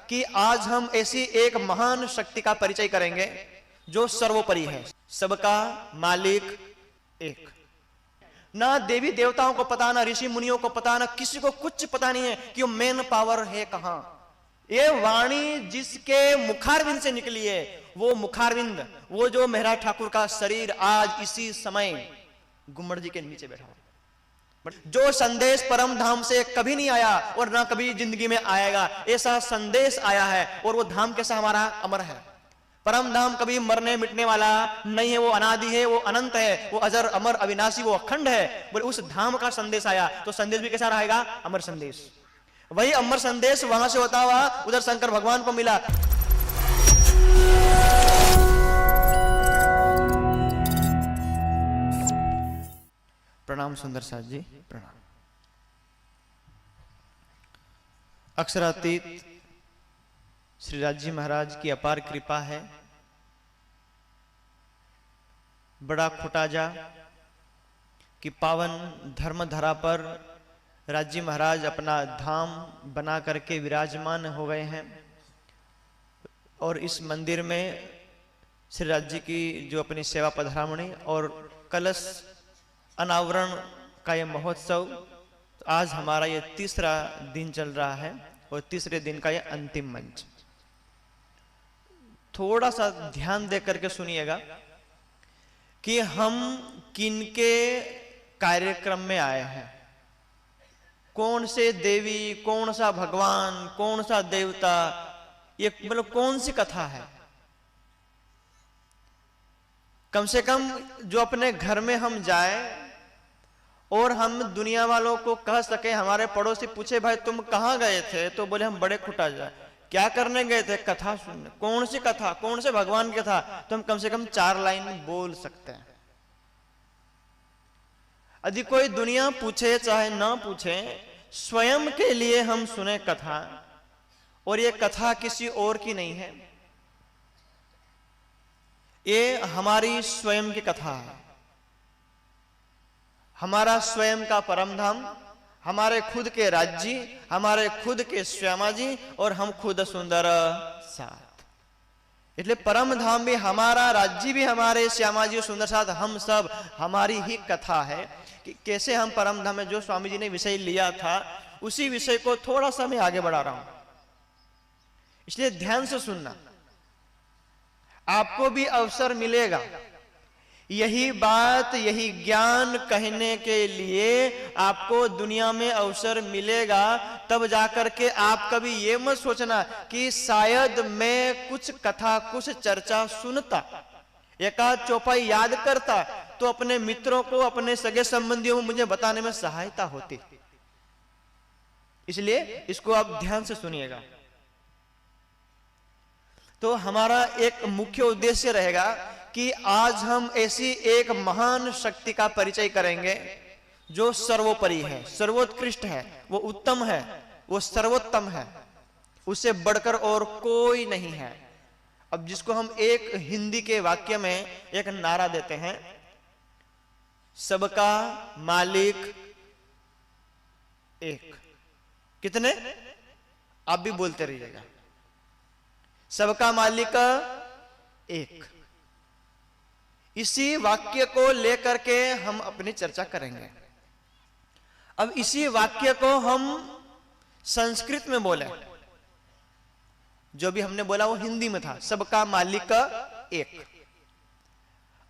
कि आज हम ऐसी एक महान शक्ति का परिचय करेंगे जो सर्वोपरि है, सबका मालिक एक। ना देवी देवताओं को पता, ना ऋषि मुनियों को पता, ना किसी को कुछ पता नहीं है कि वो मेन पावर है कहां। ये वाणी जिसके मुखारविंद से निकली है, वो मुखारविंद, वो जो मेहराज ठाकुर का शरीर आज इसी समय गुम्मट जी के नीचे बैठा है, जो संदेश परम धाम से कभी नहीं आया और ना कभी जिंदगी में आएगा, ऐसा संदेश आया है। और वो धाम कैसा हमारा अमर है। परम धाम कभी मरने मिटने वाला नहीं है, वो अनादि है, वो अनंत है, वो अजर अमर अविनाशी, वो अखंड है। बोले उस धाम का संदेश आया तो संदेश भी कैसा रहेगा? अमर संदेश। वही अमर संदेश वहां से होता हुआ उधर शंकर भगवान को मिला। प्रणाम सुंदर साथ जी, प्रणाम। अक्षरातीत श्री राजी महाराज की अपार कृपा है। बड़ा खुटाजा कि पावन धर्म धरा पर राजी महाराज अपना धाम बना करके विराजमान हो गए हैं। और इस मंदिर में श्री राजी की जो अपनी सेवा पधरामणी और कलश अनावरण का यह महोत्सव, आज हमारा यह तीसरा दिन चल रहा है और तीसरे दिन का यह अंतिम मंच। थोड़ा सा ध्यान दे करके सुनिएगा कि हम किनके कार्यक्रम में आए हैं, कौन से देवी, कौन सा भगवान, कौन सा देवता, ये मतलब कौन सी कथा है। कम से कम जो अपने घर में हम जाए और हम दुनिया वालों को कह सके, हमारे पड़ोसी पूछे भाई तुम कहां गए थे, तो बोले हम बड़े खुटाजा। क्या करने गए थे? कथा सुनने। कौन सी कथा? कौन से भगवान की कथा? तो हम कम से कम 4 लाइन बोल सकते हैं। यदि कोई दुनिया पूछे चाहे ना पूछे, स्वयं के लिए हम सुने कथा, और ये कथा किसी और की नहीं है, ये हमारी स्वयं की कथा है। हमारा स्वयं का परम धाम, हमारे खुद के राज्य, हमारे खुद के श्यामा जी और हम खुद सुंदर साथ। इसलिए परम धाम भी हमारा, राज्य भी हमारे, श्यामा जी और सुंदर साथ हम सब, हमारी ही कथा है कि कैसे हम परम धाम में जो स्वामी जी ने विषय लिया था उसी विषय को थोड़ा सा मैं आगे बढ़ा रहा हूं। इसलिए ध्यान से सुनना, आपको भी अवसर मिलेगा यही बात, यही ज्ञान कहने के लिए आपको दुनिया में अवसर मिलेगा। तब जाकर के आप कभी ये मत सोचना कि शायद मैं कुछ कथा, कुछ चर्चा सुनता, एकाध चौपाई याद करता तो अपने मित्रों को, अपने सगे संबंधियों को मुझे बताने में सहायता होती। इसलिए इसको आप ध्यान से सुनिएगा। तो हमारा एक मुख्य उद्देश्य रहेगा कि आज हम ऐसी एक महान शक्ति का परिचय करेंगे जो सर्वोपरि है, सर्वोत्कृष्ट है, वो उत्तम है, वो सर्वोत्तम है, उससे बढ़कर और कोई नहीं है। अब जिसको हम एक हिंदी के वाक्य में एक नारा देते हैं, सबका मालिक एक। कितने? आप भी बोलते रहिएगा, सबका मालिक एक। इसी वाक्य को लेकर के हम अपनी चर्चा करेंगे। अब इसी वाक्य को हम संस्कृत में बोले, जो भी हमने बोला वो हिंदी में था, सबका मालिक एक।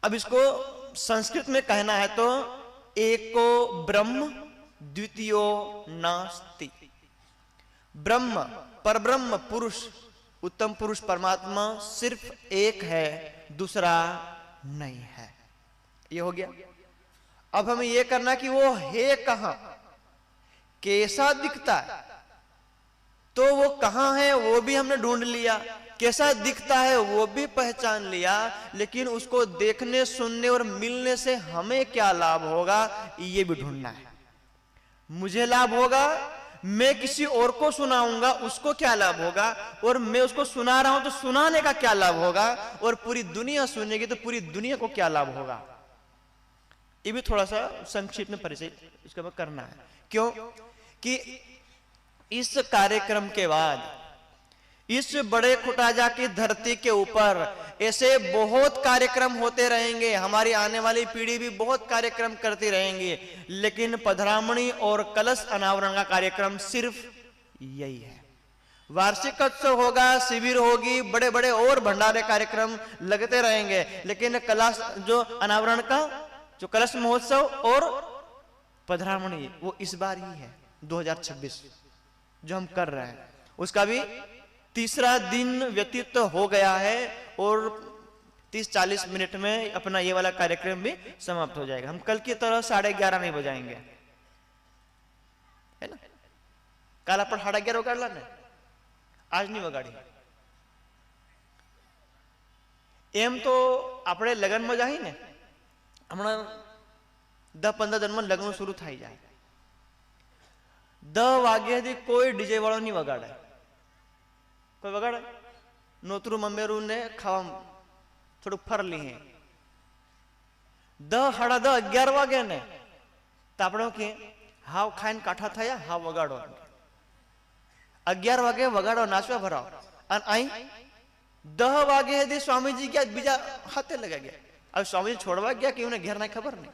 अब इसको संस्कृत में कहना है तो एको ब्रह्म द्वितीयो नास्ति। ब्रह्म, परब्रह्म पुरुष, उत्तम पुरुष परमात्मा सिर्फ एक है, दूसरा नहीं है। ये हो गया। अब हमें यह करना कि वो है कहां, कैसा दिखता है, तो वो कहां है वो भी हमने ढूंढ लिया, कैसा दिखता है वो भी पहचान लिया, लेकिन उसको देखने, सुनने और मिलने से हमें क्या लाभ होगा ये भी ढूंढना है। मुझे लाभ होगा, मैं किसी और को सुनाऊंगा उसको क्या लाभ होगा, और मैं उसको सुना रहा हूं तो सुनाने का क्या लाभ होगा, और पूरी दुनिया सुनेगी तो पूरी दुनिया को क्या लाभ होगा। ये भी थोड़ा सा संक्षिप्त में परिचय इसके बाद करना है। क्यों कि इस कार्यक्रम के बाद इस बड़े खुटाजा की धरती के ऊपर ऐसे बहुत कार्यक्रम होते रहेंगे, हमारी आने वाली पीढ़ी भी बहुत कार्यक्रम करती रहेंगी, लेकिन पधरामणी और कलश अनावरण का कार्यक्रम सिर्फ यही है। वार्षिक उत्सव होगा, शिविर होगी, बड़े बड़े और भंडारे कार्यक्रम लगते रहेंगे, लेकिन कलश जो अनावरण का जो कलश महोत्सव और पधरामणी वो इस बार ही है 2026 जो हम कर रहे हैं, उसका भी तीसरा दिन व्यतीत हो गया है और 30-40 मिनट में अपना ये वाला कार्यक्रम भी समाप्त हो जाएगा। हम कल की तरह 11:30 नहीं बजाएंगे, है ना। कल अपन 11:30 कर लाने, आज नहीं वगाड़ी। एम तो આપણે લગનમાં જાય ને, હમણાં 10-15 દિનમાં લગ્ન શરૂ થઈ જાય, 10 વાગ્યાથી કોઈ ડીજે વાળો નહીં વગાડે, કોઈ વગાડે નોતરું મમેરું ને ખાવા થોડુંક ફરલી હે, 10, 10:30, 11 વાગે ને તો આપણે કે હાવ ખાઈને કાઠા થયા, હાવ વગાડો, 11 વાગે વગાડો, નાચવા ભરાવ, અને અહીં 10 વાગે સુધી સ્વામીજી ગયા, બીજા હાથે લગા ગયા। अब स्वामी छोड़वा गया कि उन्हें घेर नहीं, खबर नहीं।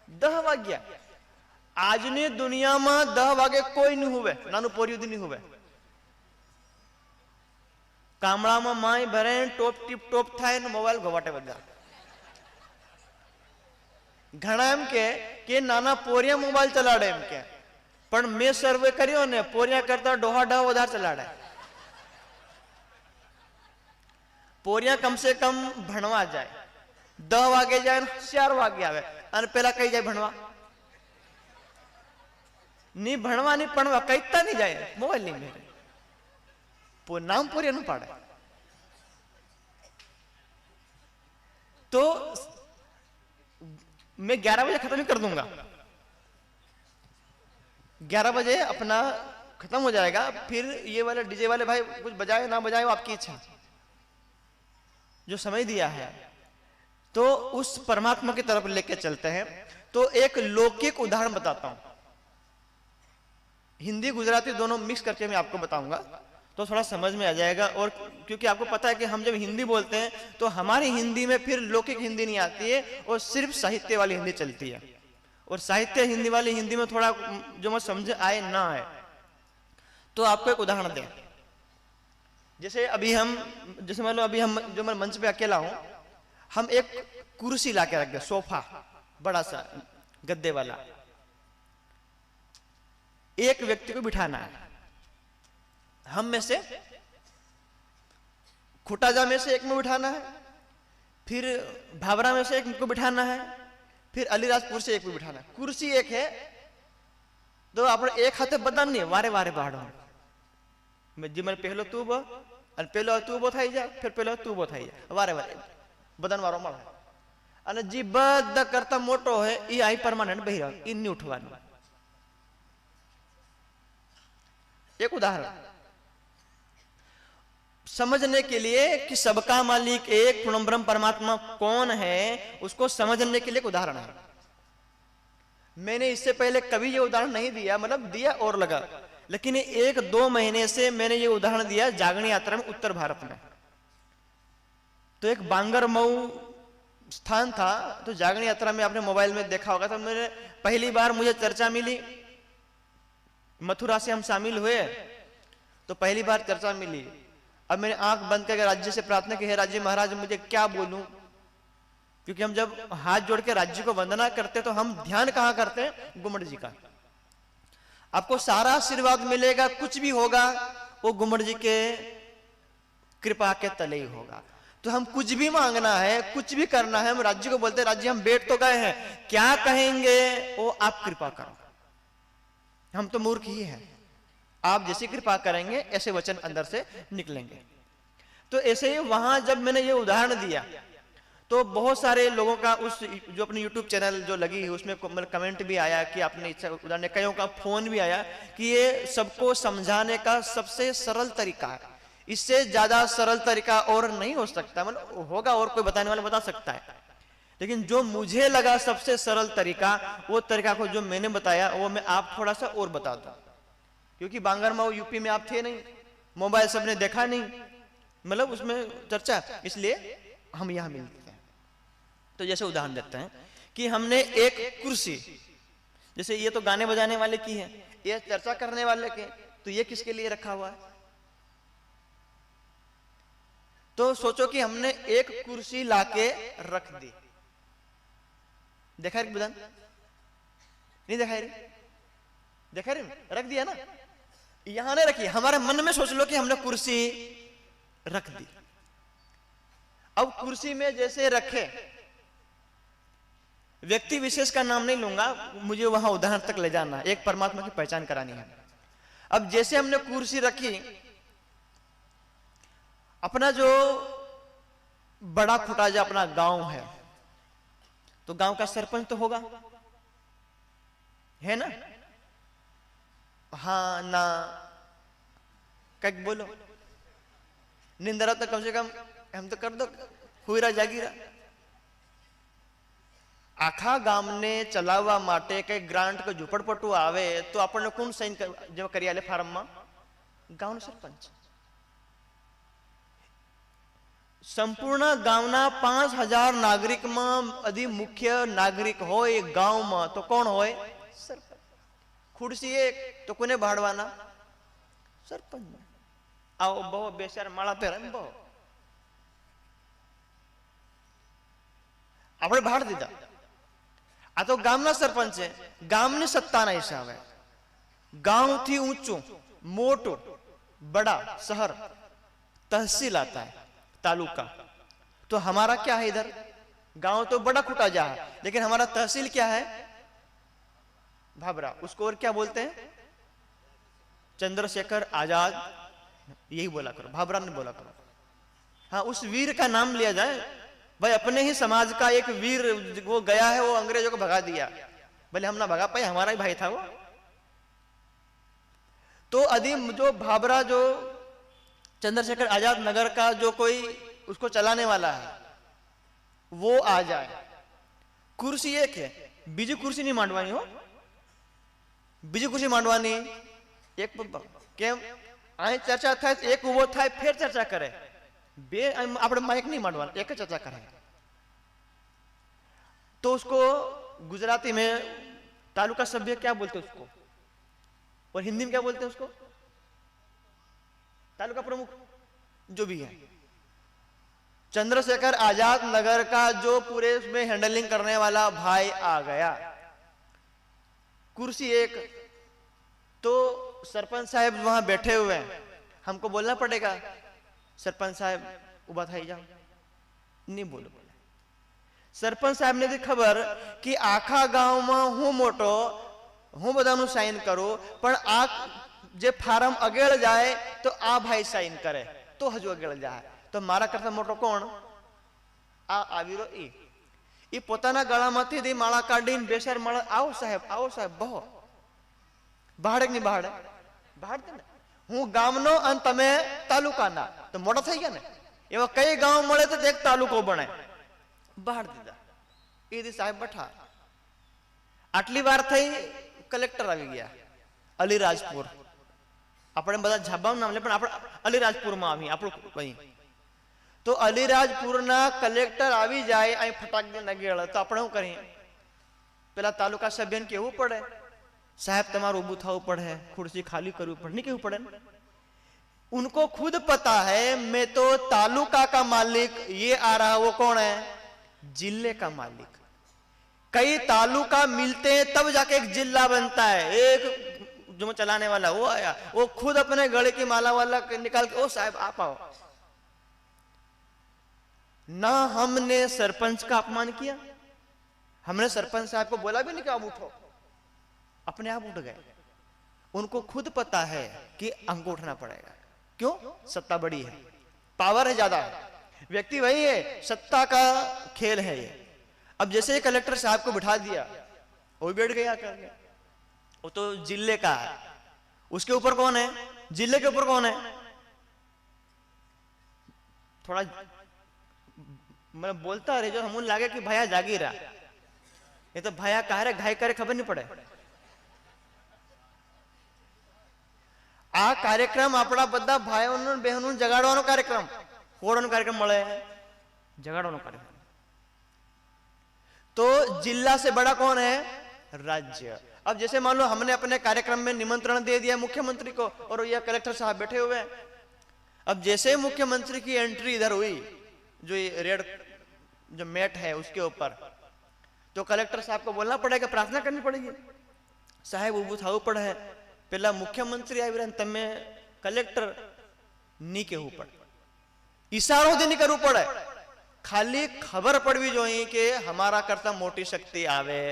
10 वाग्या आज ने दुनिया में 10 वागे कोई नहीं हुए, नानु पोरियुदी नहीं हुए। कामड़ा में माई भरे टॉप टिप टॉप थाय ने मोबाइल घवाटे बदा घना एम के नाना पोरिया मोबाइल चलाड़े एम के, पण मैं सर्वे कर्यो ने पोरिया करता डोहा डहा वधार चलाड़े। पोरिया कम से कम भणवा जाए, 10 वागे जाए, 4 वागे आवे, अने पेला कई जाए भणवा, नहीं भणवा नहीं पणवा, कईता नहीं जाए, मोबाइल नहीं मेरे नाम पोरिया नु पाड़े। तो मैं 11 बजे खत्म ही कर दूंगा, 11 बजे अपना खत्म हो जाएगा, फिर ये वाले डीजे वाले भाई कुछ बजाए ना बजाए वो आपकी इच्छा, जो समय दिया है तो उस परमात्मा की तरफ लेके चलते हैं। तो एक लौकिक उदाहरण बताता हूं, हिंदी गुजराती दोनों मिक्स करके मैं आपको बताऊंगा तो थोड़ा समझ में आ जाएगा। और क्योंकि आपको पता है कि हम जब हिंदी बोलते हैं तो हमारी हिंदी में फिर लौकिक हिंदी नहीं आती है और सिर्फ साहित्य वाली हिंदी चलती है, और साहित्य हिंदी वाली हिंदी में थोड़ा जो मैं समझ आए ना आए। तो आपको एक उदाहरण दें, जैसे अभी हम, जैसे मान लो अभी हम जो मैं मंच पे अकेला हूं, हम एक कुर्सी लाके रख दिया, सोफा बड़ा सा गद्दे वाला, एक व्यक्ति को बिठाना है, हम में से खुटाजा में से एक में बिठाना है, फिर भावरा में से एक को बिठाना है, फिर अलीराजपुर से एक को बिठाना है। कुर्सी एक है तो आप एक हाथे बदन नहीं, वारे वारे बाड़ो जी, मैंने पहलो तू बो અને પેલો તું ઉભો થઈ જા, फिर પેલો તું ઉભો થઈ જા, વારે વારે બદન વારો મળે। અને જે બધા કરતા મોટો હોય એ આઈ પરમાનન્ટ બેહી રહ્યો, ઈ ની ઉઠવાનું। एक उदाहरण समझने के लिए कि सबका मालिक एक पूर्ण ब्रह्म परमात्मा कौन है, उसको समझने के लिए एक उदाहरण है। मैंने इससे पहले कभी ये उदाहरण नहीं दिया, मतलब दिया और लगा, लेकिन 1-2 महीने से मैंने ये उदाहरण दिया जागरण यात्रा में उत्तर भारत में। तो एक बांगर मऊ स्थान था, तो जागरण यात्रा में आपने मोबाइल में देखा होगा, तो मैंने पहली बार मुझे चर्चा मिली, मथुरा से हम शामिल हुए तो पहली बार चर्चा मिली। अब मैंने आंख बंद करके राज्य से प्रार्थना की, है राज्य महाराज मुझे क्या बोलूं, क्योंकि हम जब हाथ जोड़ के राज्य को वंदना करते तो हम ध्यान कहां करते हैं, गुम्मट जी का। आपको सारा आशीर्वाद मिलेगा, कुछ भी होगा वो गुम्मट जी के कृपा के तले ही होगा। तो हम कुछ भी मांगना है, कुछ भी करना है, हम राज्य को बोलते हैं राज्य हम बैठ तो गए हैं, क्या कहेंगे, वो आप कृपा करो। हम तो मूर्ख ही हैं, आप जैसी कृपा करेंगे ऐसे वचन अंदर से निकलेंगे। तो ऐसे ही वहां जब मैंने ये उदाहरण दिया तो बहुत सारे लोगों का उस जो अपने YouTube चैनल जो लगी है उसमें कमेंट भी आया कि आपने इच्छा उदाहरण, कईयों का फोन भी आया कि ये सबको समझाने का सबसे सरल तरीका है, इससे ज्यादा सरल तरीका और नहीं हो सकता, मतलब होगा और कोई बताने वाला बता सकता है, लेकिन जो मुझे लगा सबसे सरल तरीका, वो तरीका को जो मैंने बताया वो मैं आप थोड़ा सा और बता दूं, क्योंकि बांगरमाओ यूपी में आप थे नहीं, मोबाइल सबने देखा नहीं, मतलब उसमें चर्चा, इसलिए हम यहां मिलते हैं। तो जैसे उदाहरण देते हैं कि हमने एक कुर्सी, जैसे ये तो गाने बजाने वाले की है, ये चर्चा करने वाले के, तो ये किसके लिए रखा हुआ है? तो सोचो कि हमने एक कुर्सी लाके रख दी, देखा रे बुधन? नहीं देखा रे? देखा रे? रख दिया ना, यहां ने रखी, हमारे मन में सोच लो कि हमने कुर्सी रख दी। अब कुर्सी में जैसे रखे, व्यक्ति विशेष का नाम नहीं लूंगा, मुझे वहां उदाहरण तक ले जाना है, एक परमात्मा की पहचान करानी है। अब जैसे हमने कुर्सी रखी, अपना जो बड़ा खुटा जो अपना गांव है, तो गांव का सरपंच तो होगा, है ना? हाँ ना कहीं बोलो, निंदरा तो कम से कम हम तो कर दो, हुईरा जागीरा। आखा गाम ने चलावा माटे कई ग्रांट का झूपड़पट्टू आवे तो अपन कौन साइन जो करियाले फार्म में? गांव सरपंच। संपूर्ण गांवना 5000 नागरिक में यदि मुख्य नागरिक हो एक गांव में तो कौन होए? सरपंच। खुर्सी एक तो कोने भाड़वाना? सरपंच। आओ बहु बेचार माला पे रम बहु આપણે ભાડ દીધા, આ તો ગામના સરપંચ છે, ગામની સત્તાના હિસાબે गांव थी ऊंचू मोटू बड़ा शहर तहसील आता है, तालुका। तो हमारा क्या है इधर? गांव तो बड़ा खुटा जा है, लेकिन हमारा तहसील क्या है? भाबरा। उसको और क्या बोलते हैं? चंद्रशेखर आजाद, यही बोला करो, भाबरा ने बोला करो। हाँ, उस वीर का नाम लिया जाए भाई, अपने ही समाज का एक वीर वो गया है, वो अंग्रेजों को भगा दिया, भले हम ना भगा पाए, हमारा ही भाई था वो। तो अदीम जो भाबरा, जो चंद्रशेखर आजाद नगर का जो कोई उसको चलाने वाला है वो आ जाए, कुर्सी एक है, बीजी कुर्सी नहीं मांडवानी हो, बीजी कुर्सी मांडवानी एक केम आए चर्चा था, एक वो था फिर चर्चा करे, बे આપણે માઇક नहीं मांडवाना, एक चर्चा करें। तो उसको गुजराती में तालुका सभ्य क्या बोलते हैं उसको, और हिंदी में क्या बोलते हैं उसको? तालुका प्रमुख जो भी है। चंद्रशेखर आजाद नगर का जो पूरे उसमें हैंडलिंग करने वाला भाई आ गया, कुर्सी एक। तो सरपंच साहब वहां बैठे हुए हैं, हमको बोलना पड़ेगा सरपंच साहब उबा थाई जाओ, नहीं बोलो। सरपंच साहब ने दी खबर कि आखा गांव में हूं मोटो, हूं बधानु साइन करो, पण आ जे फार्म अगेल जाए तो आ भाई साइन करे तो हजू अगेल जाए। तो मारा करता मोटो कोण? आ आवीरो ई पोताना गळामांथी दी माळा काढीने बेसर माळा, आओ साहेब बहो, भाड़े नहीं भाड़े भाड़ दे ने, हूँ गामनो अन तमे तालुकाना, तो मोटा થઈ ગયા ને। એવા કઈ ગામ મળે તો એક તાલુકો બને, બહાર દીધા। એ દી સાહેબ બઠા, આટલી વાર થઈ કલેક્ટર આવી ગયા અલીરાજપુર, આપણે બધા ઝાબાનું નામ લે પણ આપણે અલીરાજપુરમાં આવી આપણું કઈ। તો અલીરાજપુરના કલેક્ટર આવી જાય અહીં ફટાક દે નગેળ, તો આપણે શું કરીએ? પેલા તાલુકા સભ્યને કહેવું પડે, साहब तुम्हारा उबू था पड़े, कुर्सी खाली करवी पड़े, नहीं क्यों पड़े? उनको खुद पता है मैं तो तालुका का मालिक, ये आ रहा वो कौन है? जिले का मालिक। कई तालुका मिलते हैं तब जाके एक जिला बनता है। एक जो चलाने वाला वो आया, वो खुद अपने गले की माला वाला निकाल के, ओ साहब आप आओ। ना हमने सरपंच का अपमान किया, हमने सरपंच साहब को बोला भी नहीं कि आप उठो, अपने आप उठ गए। उनको खुद पता है कि हमको उठना पड़ेगा, क्यों? सत्ता बड़ी है, पावर है ज्यादा, व्यक्ति वही है, सत्ता का खेल है ये। अब जैसे कलेक्टर साहब को बिठा दिया, वो बैठ गया करके, वो तो जिले का है, उसके ऊपर कौन है? जिले के ऊपर कौन है? थोड़ा मैं बोलता रहे जो हम लागे कि भैया जागी रहा, ये तो भैया कह रहे घाई करे खबर नहीं पड़े। आ कार्यक्रम अपना बदा भाइयों बहनों जगाड़वानो कार्यक्रम, होड़नो कार्यक्रम મળે जगाड़वानो कार्यक्रम। तो जिला से बड़ा कौन है? राज्य। अब जैसे मान लो हमने अपने कार्यक्रम में निमंत्रण दे दिया मुख्यमंत्री को और यह कलेक्टर साहब बैठे हुए हैं। अब जैसे मुख्यमंत्री की एंट्री इधर हुई, जो ये रेड जो मैट है उसके ऊपर, तो कलेक्टर साहब को बोलना पड़ेगा, प्रार्थना करनी पड़ेगी, साहेब उभू थावू पड़े है, पेला मुख्यमंत्री आई तमे कलेक्टर नीचे हूँ पड़े, इशारो देने करવું પડે, खाली खबर पड़वी જોઈએ कि हमारा करता मोटी शक्ति आवे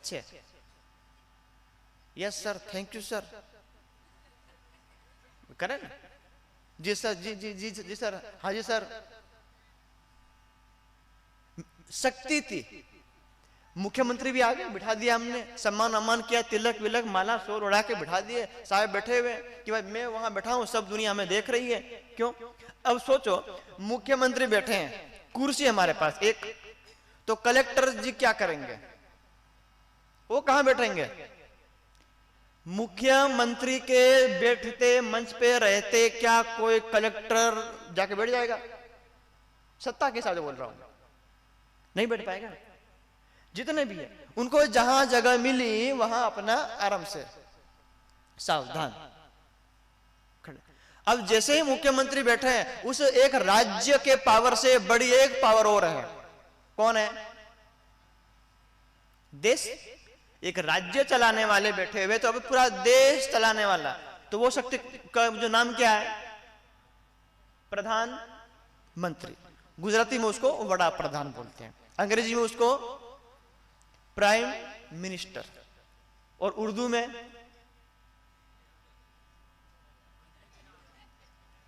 छे। Yes sir, thank you sir, करे ना? जी सर, जी जी जी जी सर, हाँ जी सर। शक्ति थी, मुख्यमंत्री भी आ गए, बिठा दिया हमने, सम्मान अम्मान किया, तिलक विलक माला सोर उड़ा के बिठा दिए, साहब बैठे हुए कि भाई मैं वहां बैठा हूं, सब दुनिया हमें देख रही है। क्यों? अब सोचो मुख्यमंत्री बैठे हैं, कुर्सी हमारे पास एक, तो कलेक्टर जी क्या करेंगे? वो कहां बैठेंगे? मुख्यमंत्री के बैठते मंच पे रहते क्या कोई कलेक्टर जाके बैठ जाएगा? सत्ता के साथ बोल रहा हूं, नहीं बैठ पाएगा। जितने भी है उनको जहां जगह मिली वहां अपना आराम से सावधान खड़े। अब जैसे ही मुख्यमंत्री बैठे हैं, उस एक राज्य के पावर से बड़ी एक पावर और है, कौन है? देश। एक राज्य चलाने वाले बैठे हुए, तो अब पूरा देश चलाने वाला, तो वो शक्ति का जो नाम क्या है? प्रधानमंत्री। गुजराती में उसको वड़ा प्रधान बोलते हैं, अंग्रेजी में उसको प्राइम मिनिस्टर, और उर्दू में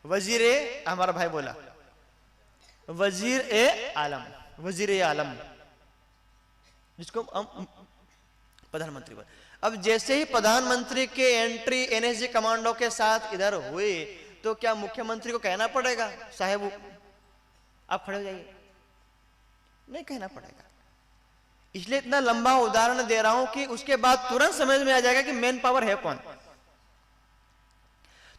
वजीर ए, हमारा भाई बोला वजीर ए आलम, वजीर ए आलम, जिसको हम प्रधानमंत्री बोले। अब जैसे ही प्रधानमंत्री के एंट्री एनएसजी कमांडो के साथ इधर हुई, तो क्या मुख्यमंत्री को कहना पड़ेगा साहब आप खड़े हो जाइए? नहीं कहना पड़ेगा। इसलिए इतना लंबा उदाहरण दे रहा हूं कि उसके बाद तुरंत समझ में आ जाएगा कि मेन पावर है कौन।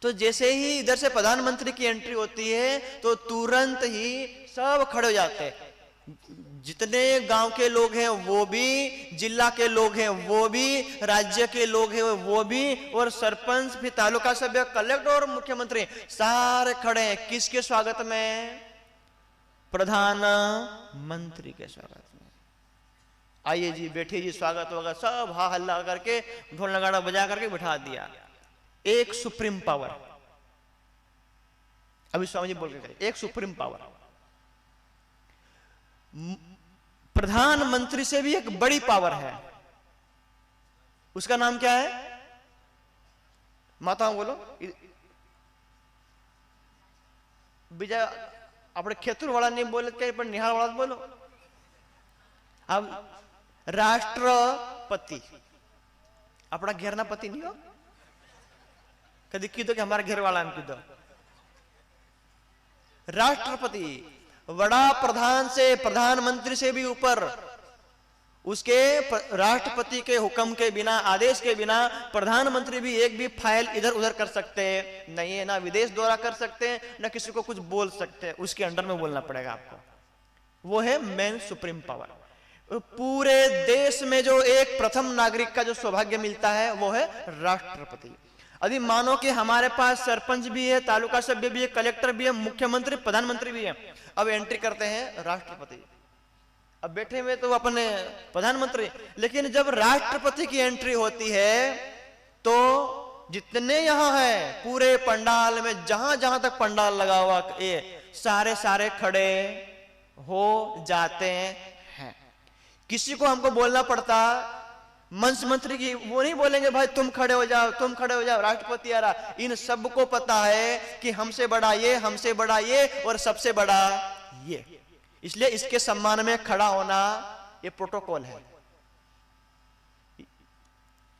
तो जैसे ही इधर से प्रधानमंत्री की एंट्री होती है, तो तुरंत ही सब खड़े हो जाते हैं। जितने गांव के लोग हैं वो भी, जिला के लोग हैं वो भी, राज्य के लोग हैं वो भी, और सरपंच भी, तालुका सभ्य, कलेक्टर और मुख्यमंत्री सारे खड़े हैं। किसके स्वागत में? प्रधानमंत्री के स्वागत में। आइए जी, बैठिए जी, स्वागत होगा। सब हा हल्ला करके, ढोल नगाड़ा बजा करके बिठा दिया। एक सुप्रीम पावर, अभी स्वामी जी बोल के, एक सुप्रीम पावर। प्रधानमंत्री से भी एक बड़ी पावर है, उसका नाम क्या है? माता बोलो, बीजा अपने खेतुर वाला नहीं बोले के, पर निहाल वाला बोलो। अब राष्ट्रपति अपना घेरना पति नहीं हो, कभी कीधो कि हमारा घेर वाला कीधो। राष्ट्रपति बड़ा प्रधान से, प्रधानमंत्री से भी ऊपर, उसके राष्ट्रपति के हुक्म के बिना, आदेश के बिना प्रधानमंत्री भी एक भी फाइल इधर उधर कर सकते नहीं है, ना विदेश दौरा कर सकते हैं, ना किसी को कुछ बोल सकते हैं। उसके अंडर में बोलना पड़ेगा आपको। वो है मेन सुप्रीम पावर। पूरे देश में जो एक प्रथम नागरिक का जो सौभाग्य मिलता है वो है राष्ट्रपति। यदि मानो कि हमारे पास सरपंच भी है, तालुका सभ्य भी है, कलेक्टर भी है, मुख्यमंत्री, प्रधानमंत्री भी है। अब एंट्री करते हैं राष्ट्रपति। अब बैठे हुए तो अपने प्रधानमंत्री, लेकिन जब राष्ट्रपति की एंट्री होती है तो जितने यहां है पूरे पंडाल में, जहां जहां तक पंडाल लगा हुआ ये सारे खड़े हो जाते हैं। किसी को हमको बोलना पड़ता, मंच मंत्री की वो नहीं बोलेंगे भाई तुम खड़े हो जाओ, तुम खड़े हो जाओ, राष्ट्रपति आ रहा। इन सबको पता है कि हमसे बड़ा ये, हमसे बड़ा ये, और सबसे बड़ा ये। इसलिए इसके सम्मान में खड़ा होना ये प्रोटोकॉल है,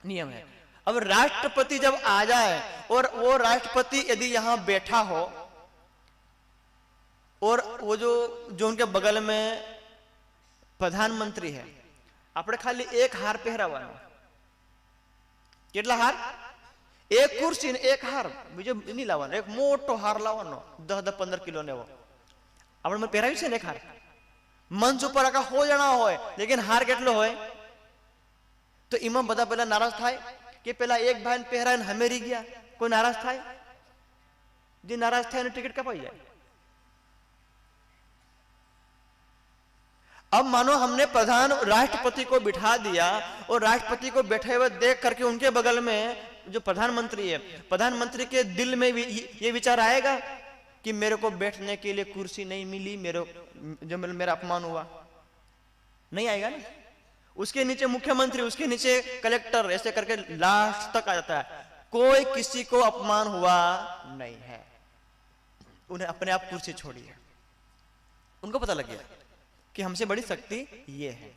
नियम है। अब राष्ट्रपति जब आ जाए और वो राष्ट्रपति यदि यहां बैठा हो और वो जो उनके बगल में प्रधानमंत्री है, આપણે ખાલી એક હાર પહેરાવાનો, કેટલા હાર? એક ખુરશી ને એક હાર, બીજો નહીં લાવવાનો, એક મોટો હાર લાવવાનો 10-15 કિલો ને એવો આપણે પહેરાવી છે ને એક હાર. મંચ ઉપર આખા 100 જણા હોય, લેકિન હાર કેટલો હોય? તો એમાં બધા પેલા નારાજ થાય કે પેલા એક ભાઈને પહેરાવીને હમે રહી ગયા, કોઈ નારાજ થાય? જે નારાજ થાય એને ટિકિટ કપાઈ જાય. अब मानो हमने प्रधान राष्ट्रपति को बिठा दिया और राष्ट्रपति को बैठे हुए देख करके उनके बगल में जो प्रधानमंत्री है, प्रधानमंत्री के दिल में ये विचार आएगा कि मेरे को बैठने के लिए कुर्सी नहीं मिली, मेरा अपमान हुआ? नहीं आएगा ना. उसके नीचे मुख्यमंत्री, उसके नीचे कलेक्टर, ऐसे करके लास्ट तक आ जाता है. कोई किसी को अपमान हुआ नहीं है. उन्हें अपने आप कुर्सी छोड़ी है. उनको पता लग गया कि हमसे बड़ी शक्ति ये है.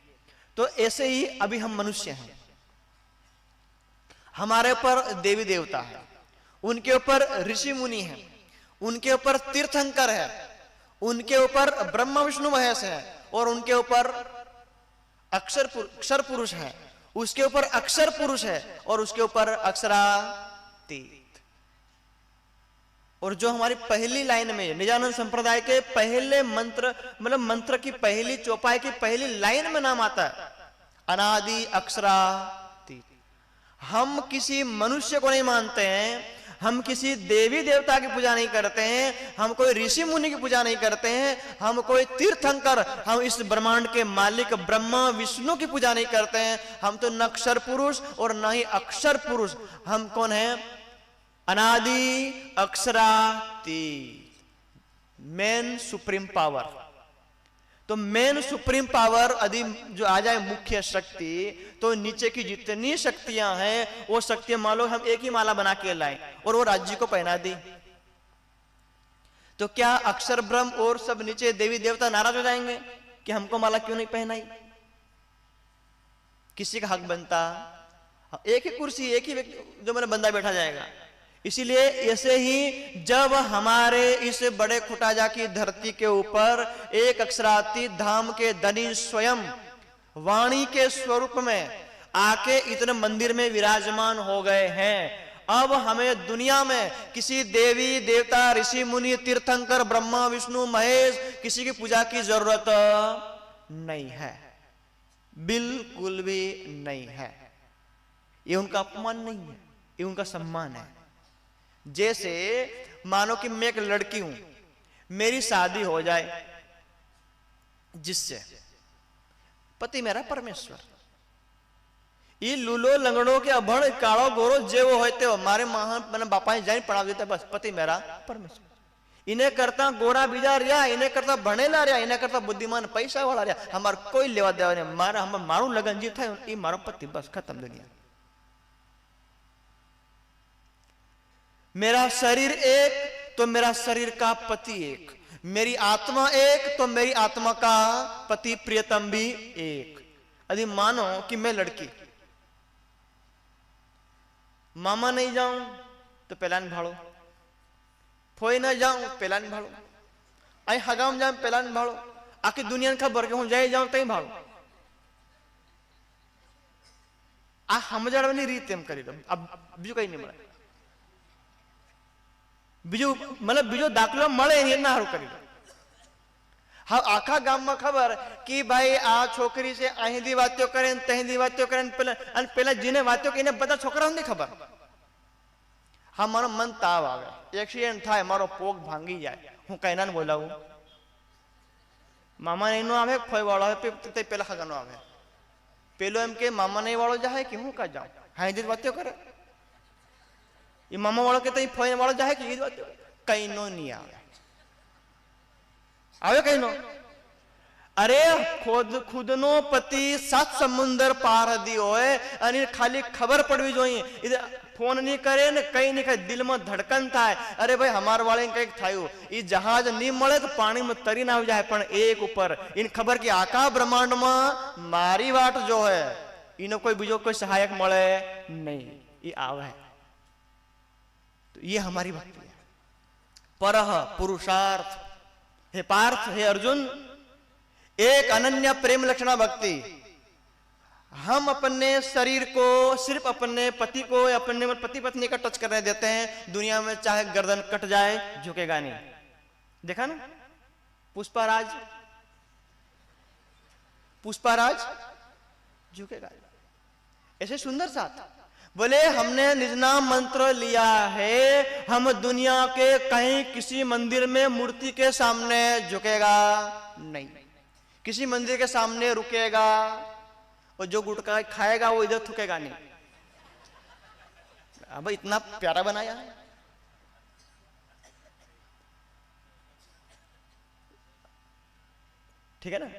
तो ऐसे ही अभी हम मनुष्य हैं, हमारे ऊपर देवी देवता है, उनके ऊपर ऋषि मुनि है, उनके ऊपर तीर्थंकर है, उनके ऊपर ब्रह्मा विष्णु महेश है, और उनके ऊपर अक्षर पुरुष है, उसके ऊपर अक्षर पुरुष है, और उसके ऊपर अक्षरातीत. और जो हमारी पहली लाइन में निजानंद संप्रदाय के पहले मंत्र, मतलब मंत्र की पहली चौपाई की पहली लाइन में नाम आता है अनादि अक्षरातीत. हम किसी मनुष्य को नहीं मानते हैं, हम किसी देवी देवता की पूजा नहीं करते हैं, हम कोई ऋषि मुनि की पूजा नहीं करते हैं, हम कोई तीर्थंकर, हम इस ब्रह्मांड के मालिक ब्रह्मा विष्णु की पूजा नहीं करते हैं. हम तो न अक्षर पुरुष और न ही अक्षर पुरुष. हम कौन है? अनादि अक्षरातीत, मेन सुप्रीम पावर. तो मेन सुप्रीम पावर यदि जो आ जाए मुख्य शक्ति, तो नीचे की जितनी शक्तियां हैं वो शक्तियां मान लो हम एक ही माला बना के लाए और वो राज्य को पहना दी, तो क्या अक्षर ब्रह्म और सब नीचे देवी देवता नाराज हो जाएंगे कि हमको माला क्यों नहीं पहनाई? किसी का हक बनता? एक ही कुर्सी, एक ही जो मेरा बंदा बैठा जाएगा. इसीलिए ऐसे ही जब हमारे इस बड़े खुटाजा की धरती के ऊपर एक अक्षरातीत धाम के धनी स्वयं वाणी के स्वरूप में आके इतने मंदिर में विराजमान हो गए हैं, अब हमें दुनिया में किसी देवी देवता ऋषि मुनि तीर्थंकर ब्रह्मा विष्णु महेश किसी की पूजा की जरूरत नहीं है, बिल्कुल भी नहीं है. ये उनका अपमान नहीं है, ये उनका सम्मान है. जैसे मानो कि मैं एक लड़की हूं, मेरी शादी हो जाए जिससे, पति मेरा परमेश्वर, ये लूलो लंगड़ो के अभण काड़ो गोरो जे वो होते हो मारे मैंने बापा जाए पढ़ा देते, बस पति मेरा परमेश्वर. इन्हें करता गोरा बीजा रहा, इन्हें करता भणेला रहा, इन्हें करता बुद्धिमान पैसा वाला रहा, हमार कोई लेवा देवा नहीं. मारू लगन जीव था ये मारो पति, बस खत्म दुनिया. मेरा शरीर एक तो मेरा शरीर का पति एक, मेरी आत्मा एक तो मेरी आत्मा का पति प्रियतम भी एक. यदि मानो कि मैं लड़की मामा नहीं जाऊं तो पेलान भाड़ो, फोई ना जाऊं पेलान भाड़ो, आई हगाम जाऊं पेलान भाड़ो, आखिर दुनिया खबर के हूं जाए जाऊं तई भाड़ो. आ समझाड़વાની રીત એમ કરી દો. अब બીજું કઈ નહીં મળે, બીજું मतलब બીજો દાખલો મળે એના હારું કરી દો. હા આખા ગામમાં ખબર કે ભાઈ આ છોકરી છે અહીંથી વાતો કરે ને તહીંથી વાતો કરે અને પેલા જેને વાતો કરીને બધા છોકરાઓને નહીં ખબર. હા મારો મન તાવ આવે, એક્સિડન્ટ થાય, મારો પોગ ભાંગી જાય, હું કઈ ના બોલાવું? મામા એનો આવે ફોઈ વાળો આવે પેલા ખગાનો આવે, પેલો એમ કે મામા નહીં વાળો જાય કે હું કા જાઉં, અહીંથી વાતો કરે. ये मामा वालों के तो फोन वालों जाए कि कहीं नो नहीं आवे, आवे कहीं नो. अरे खुद नो पति 7 समुंदर पार दी होए અને ખાલી ખબર પડવી જોઈએ. फोन नहीं करे ने कहीं नहीं कहीं दिल में धड़कन था, अरे भाई हमार वाले कहीं थायु ये जहाज नहीं मळे तो पानी में तरी ना हो जाए, पण एक ऊपर इन खबर की आका ब्रह्मांड में मारी वाट जो है इनो कोई बीजो कोई सहायक मळे नहीं, ये आवे. तो ये हमारी भक्ति है. परह पुरुषार्थ हे पार्थ, हे अर्जुन, एक अनन्य प्रेम लक्षणा भक्ति। हम अपने शरीर को सिर्फ अपने पति को या अपने पति पत्नी का टच करने देते हैं, दुनिया में चाहे गर्दन कट जाए झुकेगा नहीं। देखा ना पुष्पाराज, पुष्पाराज झुकेगा। ऐसे सुंदर साथ बोले हमने निज नाम मंत्र लिया है, हम दुनिया के कहीं किसी मंदिर में मूर्ति के सामने झुकेगा नहीं, किसी मंदिर के सामने रुकेगा, और जो गुटखा खाएगा वो इधर थूकेगा नहीं। अब इतना प्यारा बनाया है। ठीक है ना।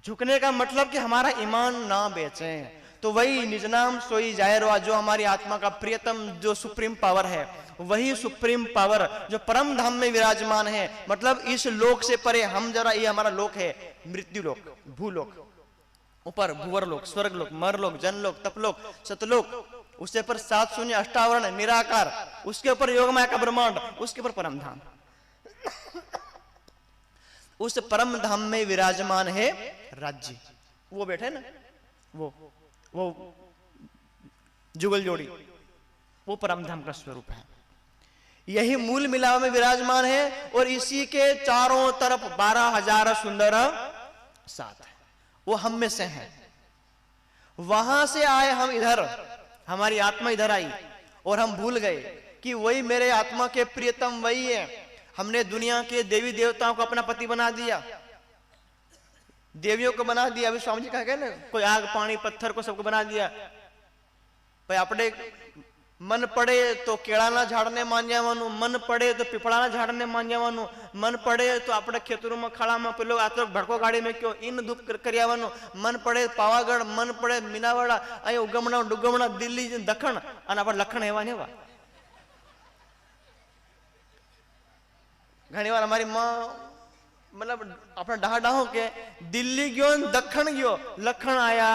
झुकने का मतलब कि हमारा ईमान ना बेचें। तो वही निज नाम सोई जाहिर, जो हमारी आत्मा का प्रियतम जो सुप्रीम पावर है, वही सुप्रीम पावर जो परम धाम में विराजमान है, मतलब इस लोक से परे हम जरा, ये हमारा लोक है मृत्यु लोक, भूलोक, ऊपर भूवर लोक, स्वर्ग लोक, मर लोक, जन लोक, तपलोक, सतलोक, उससे पर 7 शून्य अष्टावरण निराकार, उसके ऊपर योगमाया का ब्रह्मांड, उसके ऊपर परम धाम। उस परम धाम में विराजमान है राज्य, वो बैठे ना, वो जुगल जोड़ी, वो परम धाम का स्वरूप है। यही मूल मिलाव में विराजमान है, और इसी के चारों तरफ 12,000 सुंदर साथ है, वो हम में से हैं। वहां से आए हम इधर, हमारी आत्मा इधर आई, और हम भूल गए कि वही मेरे आत्मा के प्रियतम वही है। हमने दुनिया के देवी देवताओं को अपना पति बना दिया, देवियों को बना दिया। अभी स्वामी जी कहा गया ना, कोई आग पानी पत्थर को सबको बना दिया। भाई अपने मन पड़े तो केड़ा ना झाड़ने मान जावानू, मन पड़े तो पिपड़ा ना झाड़ने मान जावानू, मन पड़े तो अपने खेतरों में खड़ा में पेलो आतो भड़को गाड़ी में क्यों इन धूप कर आवવાનું, मन पड़े पावागढ़, मन पड़े मीनावाड़ा, अँ उगमणा डुगमणा दिल्ली दखण, અને આપણે લખણ એવા ને એવા। घणी बार हमारी माँ मतलब अपना डहा डाहो के दिल्ली गयो दखण गयो, लखण आया।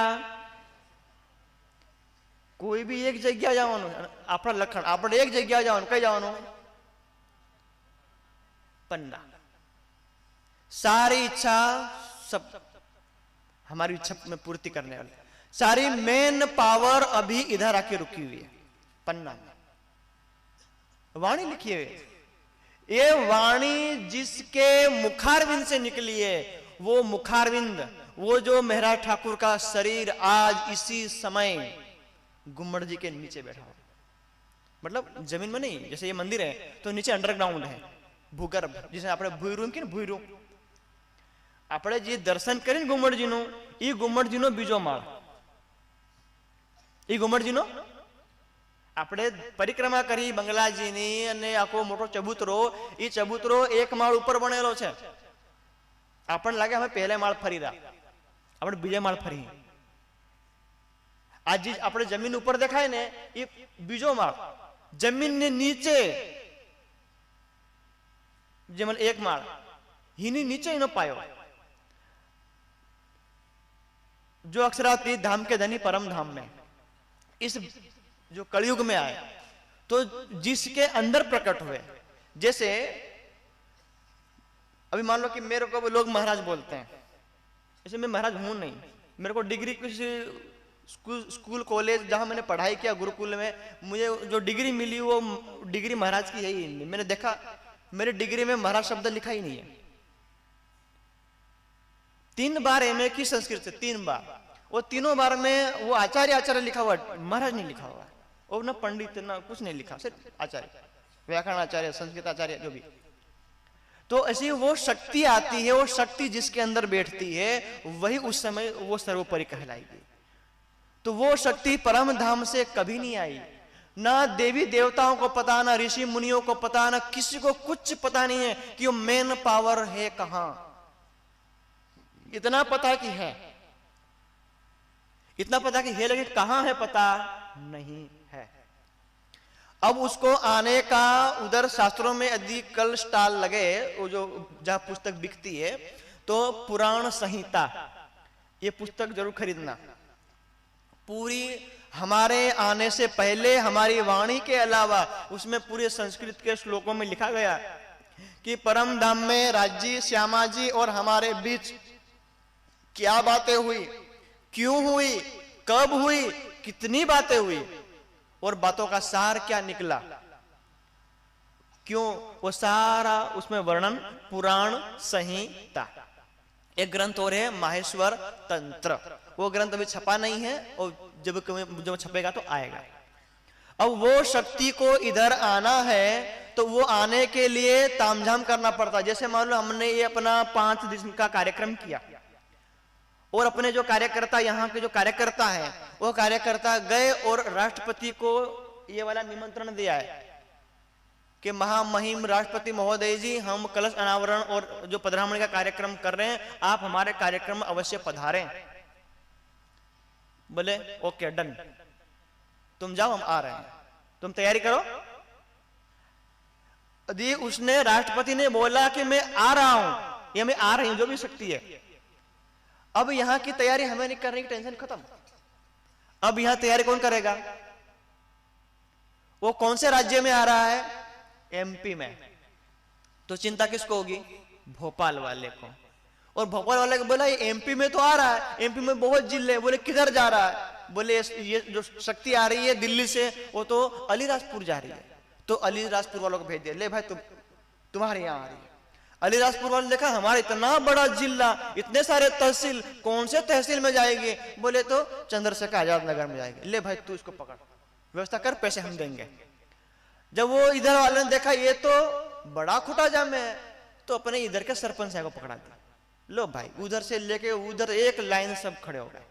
कोई भी एक जग्या जावानू, अपना लखण આપણે एक जग्या जावानू, कई जावानू पन्ना। सारी इच्छा सब हमारी इच्छा में पूर्ति करने वाले, सारी मेन पावर अभी इधर आके रुकी हुई है पन्ना में। वाणी लिखी है, ये वाणी जिसके मुखारविंद से निकली है, वो मुखारविंद, वो जो मेहरा ठाकुर का शरीर आज इसी समय गुम्मट जी के नीचे बैठा हो, मतलब जमीन में नहीं। जैसे ये मंदिर है तो नीचे अंडरग्राउंड है, भूगर्भ, जिसे આપણે ભૂયરું કે ને ભૂયરું, આપણે જે દર્શન કરીને ગુમ્મટજીનો, એ ગુમ્મટજીનો બીજો માળ, એ ગુમ્મટજીનો આપણે પરિક્રમા કરી બંગલાજીની, અને આખો મોટો ચબૂતરો, એ ચબૂતરો એક માળ ઉપર બનેલો છે। આપણને લાગે અમે પહેલા માળ ફરી રહ્યા, આપણે બીજા માળ ફરી। आज આપણે જમીન ઉપર દેખાય ને એ બીજો માળ, જમીન ને નીચે જેમન એક માળ, हीनी नीचे इनो पायो। जो अक्षरातीत धाम के धनी परम धाम में इस जो कलयुग में आए, तो जिसके अंदर प्रकट हुए। जैसे अभी मान लो कि मेरे को लोग महाराज बोलते हैं, ऐसे मैं महाराज हूं नहीं, मेरे को डिग्री किसी स्कूल कॉलेज जहां मैंने पढ़ाई किया गुरुकुल में, मुझे जो डिग्री मिली वो डिग्री महाराज की है ही नहीं। मैंने देखा मेरी डिग्री में महाराज शब्द लिखा ही नहीं है। 3 बार एमए की संस्कृत से, 3 बार, वो तीनों बार में वो आचार्य आचार्य लिखा हुआ, महाराज नहीं लिखा हुआ, और न पंडित न कुछ नहीं लिखा, सिर्फ आचार्य, व्याकरण आचार्य, संस्कृत आचार्य, जो भी। तो ऐसी वो शक्ति आती है, वो शक्ति जिसके अंदर बैठती है वही उस समय वो सर्वोपरि कहलाएगी। तो वो शक्ति परम धाम से कभी नहीं आई, ना देवी देवताओं को पता, ना ऋषि मुनियों को पता, ना किसी को कुछ पता नहीं है कि वो मेन पावर है कहां। इतना पता कि है, इतना पता कि है, लेकिन कहां है पता नहीं है। अब उसको आने का उधर शास्त्रों में यदि कल स्टॉल लगे, वो जो जहां पुस्तक बिकती है, तो पुराण संहिता, ये पुस्तक जरूर खरीदना। पूरी हमारे आने से पहले हमारी वाणी के अलावा उसमें पूरे संस्कृत के श्लोकों में लिखा गया कि परम धाम में राज्य श्यामा जी और हमारे बीच क्या बातें हुई, क्यों हुई, कब हुई, कितनी बातें हुई और बातों का सार क्या निकला, क्यों, वो सारा उसमें वर्णन पुराण संहिता। एक ग्रंथ और है माहेश्वर तंत्र, वो ग्रंथ अभी छपा नहीं है और जब छपेगा तो आएगा। अब वो शक्ति को इधर आना है तो वो आने के लिए तामझाम करना पड़ता। जैसे मान लो हमने ये अपना 5 दिन का कार्यक्रम किया और अपने जो कार्यकर्ता, यहाँ के जो कार्यकर्ता हैं, वो कार्यकर्ता गए और राष्ट्रपति को ये वाला निमंत्रण दिया है कि महामहिम राष्ट्रपति महोदय जी, हम कलश अनावरण और जो पधरामणी का कार्यक्रम कर रहे हैं, आप हमारे कार्यक्रम में अवश्य पधारें। बोले ओके डन, तुम जाओ, हम आ रहे हैं, तुम तैयारी करो। यदि उसने, राष्ट्रपति ने बोला कि मैं आ रहा हूं या मैं आ रही हूं, जो भी शक्ति है, अब यहां की तैयारी हमें नहीं करने की, टेंशन खत्म। अब यहां तैयारी कौन करेगा? वो कौन से राज्य में आ रहा है? एमपी में। तो चिंता किसको होगी? भोपाल वाले को। और भोपाल वाले को बोला ये एमपी में तो आ रहा है, एमपी में बहुत जिले। बोले किधर जा रहा है? बोले ये जो शक्ति आ रही है दिल्ली से, वो तो अलीराजपुर जा रही है। तो अलीराजपुर वालों को भेज दिया, ले भाई तुम्हारे यहाँ आ रही है। अलीराजपुर वाले देखा हमारा इतना बड़ा जिला, इतने सारे तहसील, कौन से तहसील में जाएगी? बोले तो चंद्रशेखर आजाद नगर में जाएगी। ले भाई तू इसको पकड़, व्यवस्था कर, पैसे हम देंगे। जब वो इधर वाले ने देखा ये तो बड़ा खुटा जाम है, तो अपने इधर के सरपंच को पकड़ा दिया। लो भाई, उधर से लेके उधर एक लाइन सब खड़े हो गए,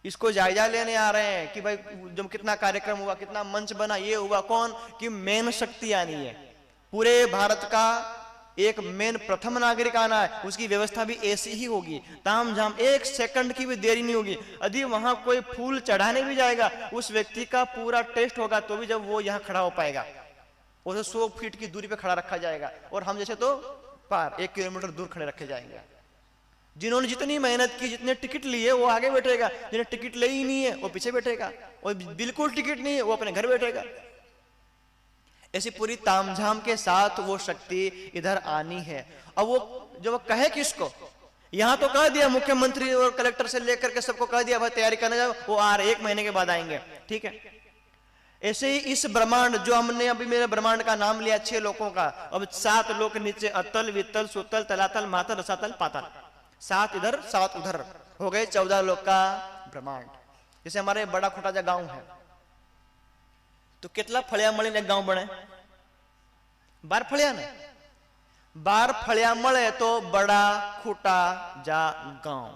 इसको जायजा लेने आ रहे हैं कि भाई जब कितना कार्यक्रम हुआ, कितना मंच बना, ये हुआ कौन कि मेन शक्ति आनी है, पूरे भारत का एक मेन प्रथम नागरिक आना है, उसकी व्यवस्था भी ऐसी ही होगी, तामझाम, 1 सेकंड की भी देरी नहीं होगी। यदि वहां कोई फूल चढ़ाने भी जाएगा, उस व्यक्ति का पूरा टेस्ट होगा, तो भी जब वो यहाँ खड़ा हो पाएगा, उसे 100 फीट की दूरी पे खड़ा रखा जाएगा। और हम जैसे तो पार 1 किलोमीटर दूर खड़े रखे जाएंगे। जिन्होंने जितनी मेहनत की, जितने टिकट लिए, वो आगे बैठेगा, जिन्हें टिकट ले ही नहीं है वो पीछे बैठेगा, और बिल्कुल टिकट नहीं है वो अपने घर बैठेगा। ऐसी पूरी तामझाम के साथ वो शक्ति इधर आनी है। अब वो जब कहे किसको, यहां तो कह दिया मुख्यमंत्री और कलेक्टर से लेकर के सबको कह दिया भाई तैयारी करने जाओ, वो आ रहे 1 महीने के बाद आएंगे, ठीक है। ऐसे ही इस ब्रह्मांड, जो हमने अभी मेरे ब्रह्मांड का नाम लिया 6 लोकों का, अब 7 लोक नीचे, अतल, वितल, सुतल, तलातल, मातल, रसातल, पाताल, 7 इधर 7 उधर हो गए 14 लोक का ब्रह्मांड। जैसे हमारे बड़ा खुटाजा गांव है, तो कितना फलिया मळे गांव बने? 12 फलिया ने, 12 फलिया मळे तो बड़ा खुटा जा गांव,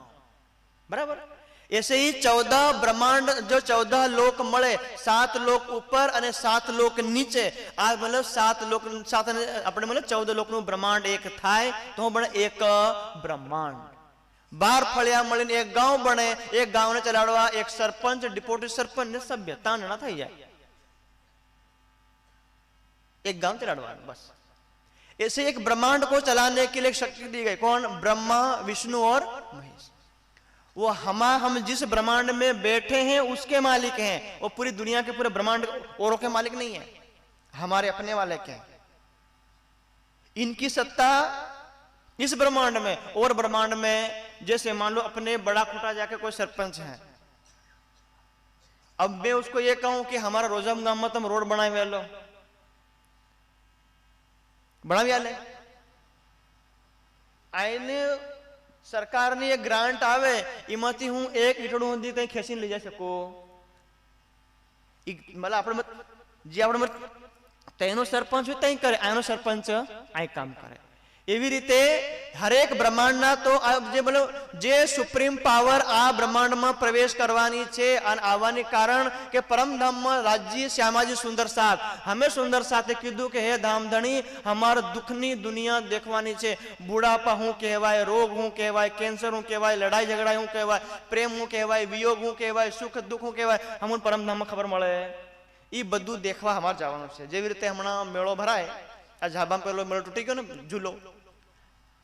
बराबर। ऐसे ही 14 ब्रह्मांड, जो 14 लोक मळे, 7 लोक ऊपर और 7 लोक नीचे, आ मतलब 7 लोक, 7 अपने मतलब 14 लोक નું ब्रह्मांड एक थाय तो बने एक ब्रह्मांड। 12 फलिया મળીને एक गांव बने, एक गांव ने चलाड़वा एक सरपंच, डिप्टी सरपंच ने सभ्य 3 જણા થઈ જાય, एक गांव चलाड़वा बस। ऐसे एक ब्रह्मांड को चलाने के लिए शक्ति दी गई, कौन? ब्रह्मा, विष्णु और महेश। वो हम जिस ब्रह्मांड में बैठे हैं उसके मालिक हैं, वो पूरी दुनिया के पूरे ब्रह्मांड औरों के मालिक नहीं है, हमारे अपने वाले के हैं। इनकी सत्ता इस ब्रह्मांड में, और ब्रह्मांड में जैसे मान लो अपने बड़ा खुटा जाके कोई सरपंच है, अब मैं उसको ये कहूं कि हमारा रोजम गांव में तुम रोड बनाए वेलो, बनावी आले, आईने सरकार ने एक ग्रांट आवे, इमाती हूं 1 ईटड़ू सुधी कहीं खेसी लई जा सको, मतलब આપણે જે આપણે તેનો સરપંચ હોય તઈ કરે, આનો સરપંચ આ કામ કરે। એવી રીતે હરેક બ્રહ્માંડના તો જે બોલો જે સુપ્રીમ પાવર આ બ્રહ્માંડમાં પ્રવેશ કરવાની છે અને આવવાની કારણ કે પરમધામમાં રાજ્ય શ્યામાજી સુંદર સાથ, હમે સુંદર સાથે કીધું કે હે ધામધણી અમાર દુઃખની દુનિયા देखवानी છે, બુઢાપા હું કહેવાય, રોગ હું કહેવાય, કેન્સર હું કહેવાય, લડાઈ ઝઘડા હું કહેવાય, પ્રેમ હું કહેવાય, વિયોગ હું કહેવાય, સુખ દુઃખ હું કહેવાય, હમું પરમધામમાં ખબર મળે। એ બધું देखवा અમાર જવાનું છે। જેવી રીતે હમણાં મેળો ભરાય, આ ઝાબામાં પેલો મેળો તૂટી ગયો ને ઝૂલો,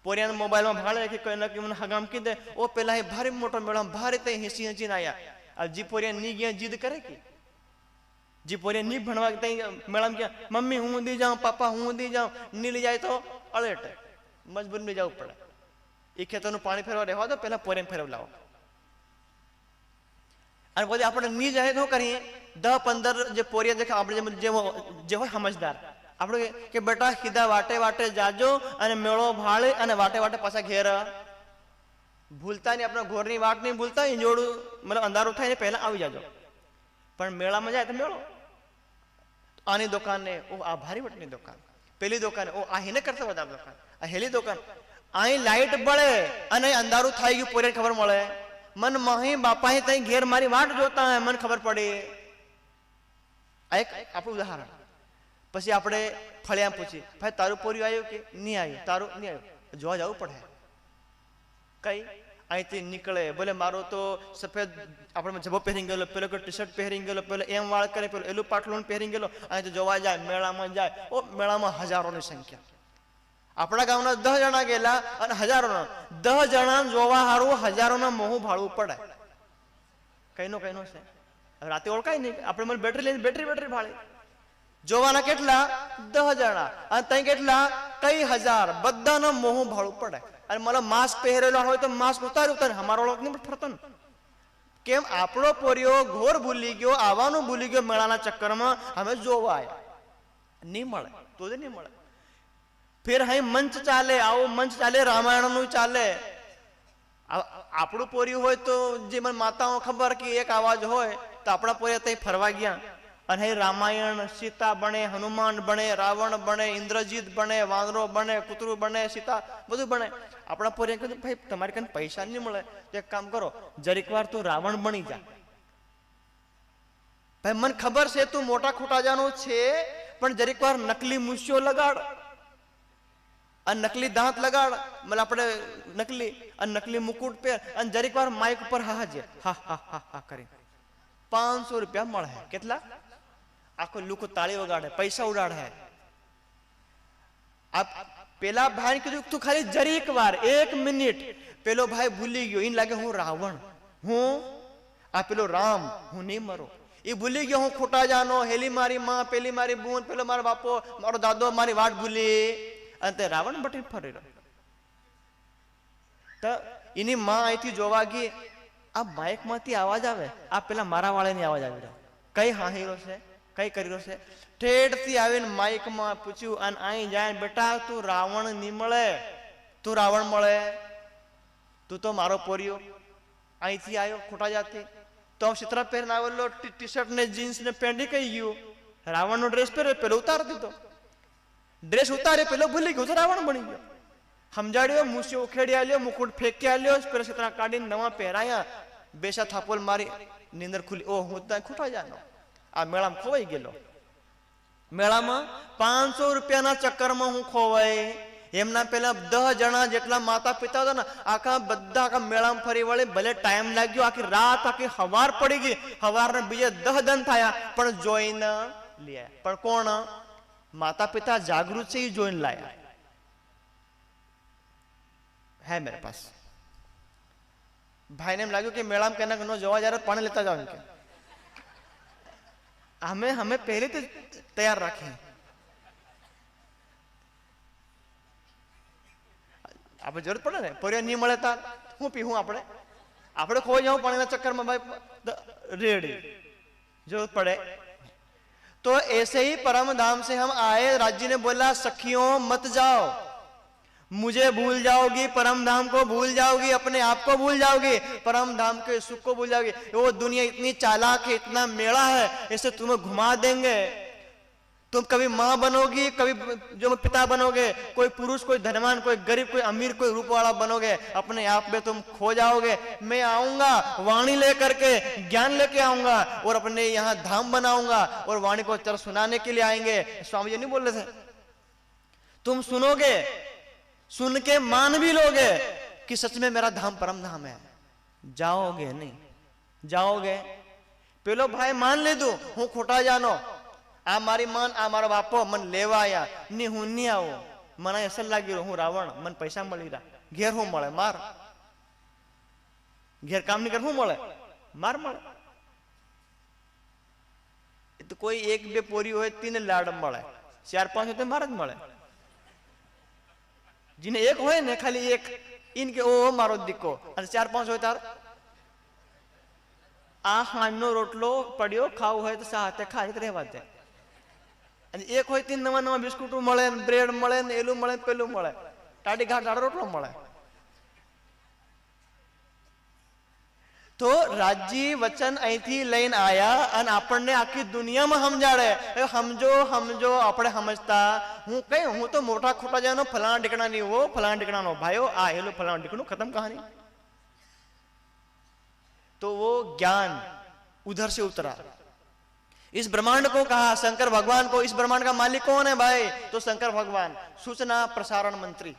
पोरिया मोबाइल में भाड़े कि कोई ना कि हगाम की दे, वो पहला ही भारी मोटो मेड़ा भारी ते हिसी हिची ना आया, अब जी पोरिया नी गया जिद करे कि जी पोरिया नहीं भणवा मेला में क्या मम्मी हूँ दी जाऊँ पापा हूँ दी जाऊँ नहीं ले जाए तो अड़ेट मजबूरी में जाऊ पड़े એ ખેતરનું પાણી ફેરવા રહેવા દો પહેલા પોરેમ ફેરવલાવો અને પછી આપણે ની જાય તો કરીએ 10-15 જે પોરિયા દેખે આપણે જે હોય સમજદાર આપણે કે બેટા સીધા વાટે વાટે જાજો અને મેળો ભાળે અને વાટે વાટે પાછા ઘેર ભૂલતા નહીં આપણે ઘોરની વાટ નહીં ભૂલતા જોડું મતલબ અંધારું થાય ને પહેલા આવી જાજો પણ મેળામાં જાય તો મેળો આની દુકાને ઓ આ ભારી વટની દુકાન પેલી દુકાને ઓ આ હિને કરતા વધારે દુકાન આ હેલી દુકાન અહીં લાઈટ બળે અને અંધારું થઈ ગયું પોરે ખબર મળે મન માહી બાપા તઈ ઘેર મારી વાટ જોતા હે મને ખબર પડે આ એક આપણું ઉદાહરણ પછી આપણે ફળિયા પૂછી ભાઈ તારું પોરિયું આવ્યું કે નહીં આવ્યું તારું નહીં આવ્યું જોવા જવું પડે કઈ અહીંથી નીકળે બોલે મારો તો સફેદ આપણે જબો પહેરી ગયેલો પેલો ટી શર્ટ પહેરી ગયેલો પેલો એમ વાળ કરે પેલો એલું પાટલું પહેરી ગયેલો અહીંથી જોવા જાય મેળામાં જાય ઓ મેળામાં હજારોની સંખ્યા આપણા ગામના 10 જણા ગયેલા અને હજારોના 10 જણા જોવા હારું હજારોના મોહ ભાળવું પડે કઈનો છે રાતે ઓળખાય નહીં આપણે મને બેટરી લઈને બેટરી ભાળે જોવાના કેટલા 10 જણા અને તઈ કેટલા કઈ હજાર બધાનો મોહ ભાળવું પડે અને મને માસ્ક પહેરેલો હોય તો માસ્ક ઉતાર્યું તને અમારો ઓળખ નહીં ફરતો ને કેમ આપણો પોરિયો ઘોર ભૂલી ગયો આવવાનું ભૂલી ગયો મેળાના ચક્કરમાં અમે જોવા આવ્યા નહીં મળે તો જ નહીં મળે फिर हाई मंच चाले आओ मंच चाले रामायण नु चाले આપણું પોરિયું હોય તો જે મને માતાઓ ખબર કે એક આવાજ હોય તો આપણા પોરિયા તઈ ફરવા ગયા અને હે રામાયણ સીતા બને હનુમાન બને રાવણ બને ઇન્દ્રજીત બને વાંદરો બને કૂતરું બને સીતા બધું બને આપણા પોરિયા કીધું ભાઈ તમારે કને પૈસા નહીં મળે તો એક કામ કરો જરીક વાર તું રાવણ બની જા ભાઈ મને ખબર છે તું મોટા ખોટાજાનો છે પણ જરીક વાર નકલી મૂછો લગાડ અને નકલી દાંત લગાડ એટલે આપણે નકલી મુકુટ પહેર અને જરીક વાર માઇક ઉપર હાજે હા હા હા હા કરી 500 રૂપિયા મળે કેટલા આખો લોકો તાળી વગાડે પૈસા ઉડાડે આ પેલા ભાઈ કીધું તું ખાલી જરીક વાર 1 મિનિટ પેલો ભાઈ ભૂલી ગયો એને લાગે હું રાવણ હું આ પેલો રામ હું નહીં મરો એ ભૂલી ગયો હું ખોટા જાનો હેલી મારી માં પેલી મારી બૂન પેલો મારો બાપો મારો દાદો મારી વાટ ભૂલી અને રાવણ બટી ફરી રહ્યો તો એની માં અહીંથી જોવા ગઈ આ માઇક માંથી અવાજ આવે આ પેલા મારા વાળાની અવાજ આવી રહ્યો કઈ હાહીરો છે કઈ કરી રહ્યો છે ઠેઠ થી આવીને માઇક માં પૂછ્યું અને અહીં જાય બેટા તું રાવણ નહીં મળે તું રાવણ મળે તું તો મારો પોરિયો અહીંથી આવ્યો ખોટા જાતથી તો ચિત્ર પહેરીને આવેલો ટી શર્ટ ને જીન્સ ને પેન્ટ કઈ ગયું રાવણ નો ડ્રેસ પહેરે પેલો ઉતારી દીધો ડ્રેસ ઉતારે પેલો ભૂલી ગયો તો રાવણ બની ગયો સમજાડ્યો મૂછો ઉખેડી આલ્યો મુકુટ ફેંકી આલ્યો પેલા ચિત્ર કાઢીને નવા પહેરાયા બેસા થાપોલ મારી નીંદર ખુલી ઓ હું ત્યાં ખોટા જાનો આ મેળામાં ખોવાઈ ગયેલો મેળામાં 500 રૂપિયાના ચક્કરમાં હું ખોવાઈ એમના પેલા 10 જણા જેટલા માતા પિતા હતા ને આખા બધા આખા મેળામાં ફરી વળી ભલે ટાઈમ લાગ્યો આખી રાત આખી હવાર પડી ગઈ હવારના બીજે 10 દન થયા પણ જોઈને લે પણ કોણ माता पिता जागरूक से ही जोइन लाया है मेरे पास भाई ने लगा कि मेला में कहना नो जवा जा रहा पानी लेता जाओ इनके हमें पहले तो तैयार रखे आप जरूरत पड़े ने पोरिया नहीं મળે તા હું પીવું આપણે ખોઈ જાઉં પાણીના ચક્કરમાં ભાઈ રેડી जरूरत पड़े तो ऐसे ही परम धाम से हम आए राज्य ने बोला सखियों मत जाओ मुझे भूल जाओगी परम धाम को भूल जाओगी अपने आप को भूल जाओगी परम धाम के सुख को भूल जाओगी वो दुनिया इतनी चालाक है इतना मेला है इसे तुम्हें घुमा देंगे तुम कभी माँ बनोगी कभी जो पिता बनोगे कोई पुरुष कोई धनवान कोई गरीब कोई अमीर कोई रूप वाला बनोगे अपने आप में तुम खो जाओगे मैं आऊंगा वाणी लेकर के ज्ञान लेके आऊंगा और अपने यहाँ धाम बनाऊंगा और वाणी को चर सुनाने के लिए आएंगे स्वामी जी नहीं बोल रहे थे तुम सुनोगे सुन के मान भी लोगे कि सच में मेरा धाम परम धाम है जाओगे नहीं जाओगे पेलो भाई मान ले दू हूँ खोटा जानो आ मारी मन आ मारो बापो मन लेवा आया नहीं हूँ नहीं आओ મને અસર લાગી રહ્યો હું રાવણ મને પૈસા મળી રહ્યા ઘેર હું મળે માર ઘેર કામ નહીં કર હું મળે માર મળે तो कोई एक बे पोरी हो 3 लाड મળે 4-5 होते महाराज મળે जिन्हें एक होए ने खाली एक इनके ओ मारो दिक्को अरे 4-5 होए तार आ हानो रोटलो पड़ियो खाओ है तो साथे खाई तो रहवा दे અને એક હોય 3 નવા નવા બિસ્કુટો મળે ને બ્રેડ મળે ને એલું મળે પેલું મળે ટાડી ઘાટ ડાળો રોટલો મળે तो राज्य वचन અહીંથી લઈને આયા અને આપણને આખી દુનિયામાં સમજાડે સમજો આપણે સમજતા હું કઈ હું તો મોટા ખોટા જાનો ફલાણા ઠીકણાની હો ફલાણા ઠીકણાનો ભાઈઓ આ હેલો ફલાણા ઠીકણું खत्म कहानी तो वो ज्ञान उधर से उतरा इस ब्रह्मांड को कहा शंकर भगवान को इस ब्रह्मांड का मालिक कौन है भाई तो शंकर भगवान सूचना प्रसारण मंत्री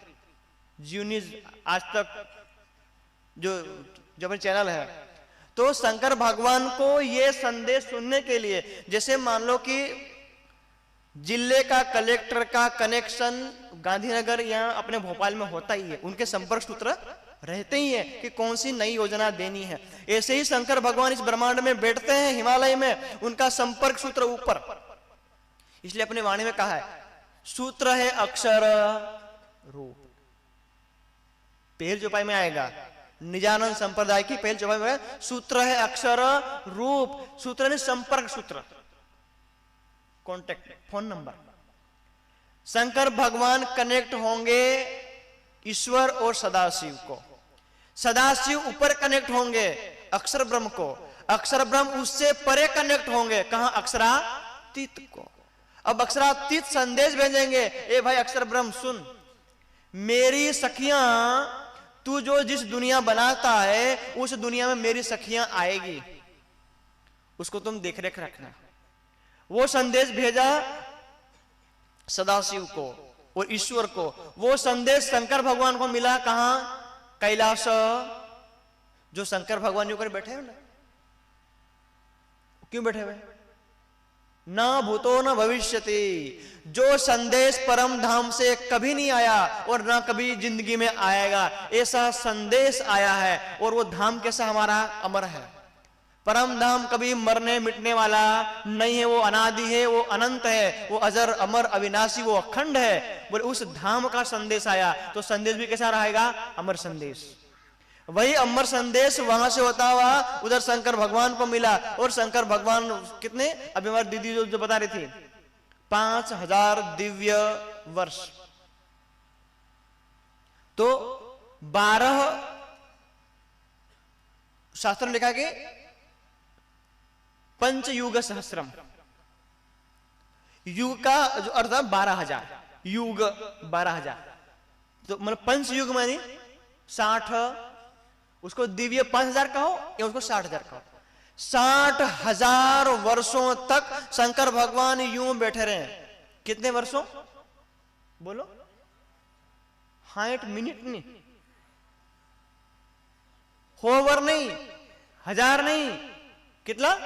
जियो न्यूज आज तक जो अपने चैनल है तो शंकर भगवान को ये संदेश सुनने के लिए जैसे मान लो कि जिले का कलेक्टर का कनेक्शन गांधीनगर या अपने भोपाल में होता ही है उनके संपर्क सूत्र रहते ही है कि कौन सी नई योजना देनी है ऐसे ही शंकर भगवान इस ब्रह्मांड में बैठते हैं हिमालय में उनका संपर्क सूत्र ऊपर इसलिए अपने वाणी में कहा है सूत्र है अक्षर रूप पहल चौपाई में आएगा निजानंद संप्रदाय की पहल चौपाई में सूत्र है अक्षर रूप सूत्र ने संपर्क सूत्र कॉन्टेक्ट फोन नंबर शंकर भगवान कनेक्ट होंगे ईश्वर और सदाशिव को सदाशिव ऊपर कनेक्ट होंगे अक्षर ब्रह्म को अक्षर ब्रह्म उससे परे कनेक्ट होंगे कहां अक्षरातीत को अब अक्षरातीत संदेश भेजेंगे ए भाई अक्षर ब्रह्म सुन मेरी सखियां तू जो जिस दुनिया बनाता है उस दुनिया में मेरी सखियां आएगी उसको तुम देख रेख रखना वो संदेश भेजा सदाशिव को और ईश्वर को वो संदेश शंकर भगवान को मिला कहां कैलाश जो शंकर भगवान ऊपर बैठे हैं ना क्यों बैठे हुए न भूतो न भविष्यति जो संदेश परम धाम से कभी नहीं आया और ना कभी जिंदगी में आएगा ऐसा संदेश आया है और वो धाम कैसा हमारा अमर है परम धाम कभी मरने मिटने वाला नहीं है वो अनादि है वो अनंत है वो अजर अमर अविनाशी वो अखंड है बोले उस धाम का संदेश आया तो संदेश भी कैसा रहेगा अमर संदेश वही अमर संदेश वहां से होता हुआ उधर शंकर भगवान को मिला और शंकर भगवान कितने अभी हमारी दीदी जो बता रही थी 5000 दिव्य वर्ष तो 12 शास्त्र में लिखा कि पंचयुग सहस्रम युग का जो अर्थ 12,000 युग 12,000 तो मतलब पंच युग मानी 60 उसको दिव्य 5,000 कहो या उसको 60,000 कहो 60,000 वर्षों तक शंकर भगवान यूं बैठे रहे कितने वर्षों बोलो 60 मिनट नहीं होवर नहीं हजार नहीं कितना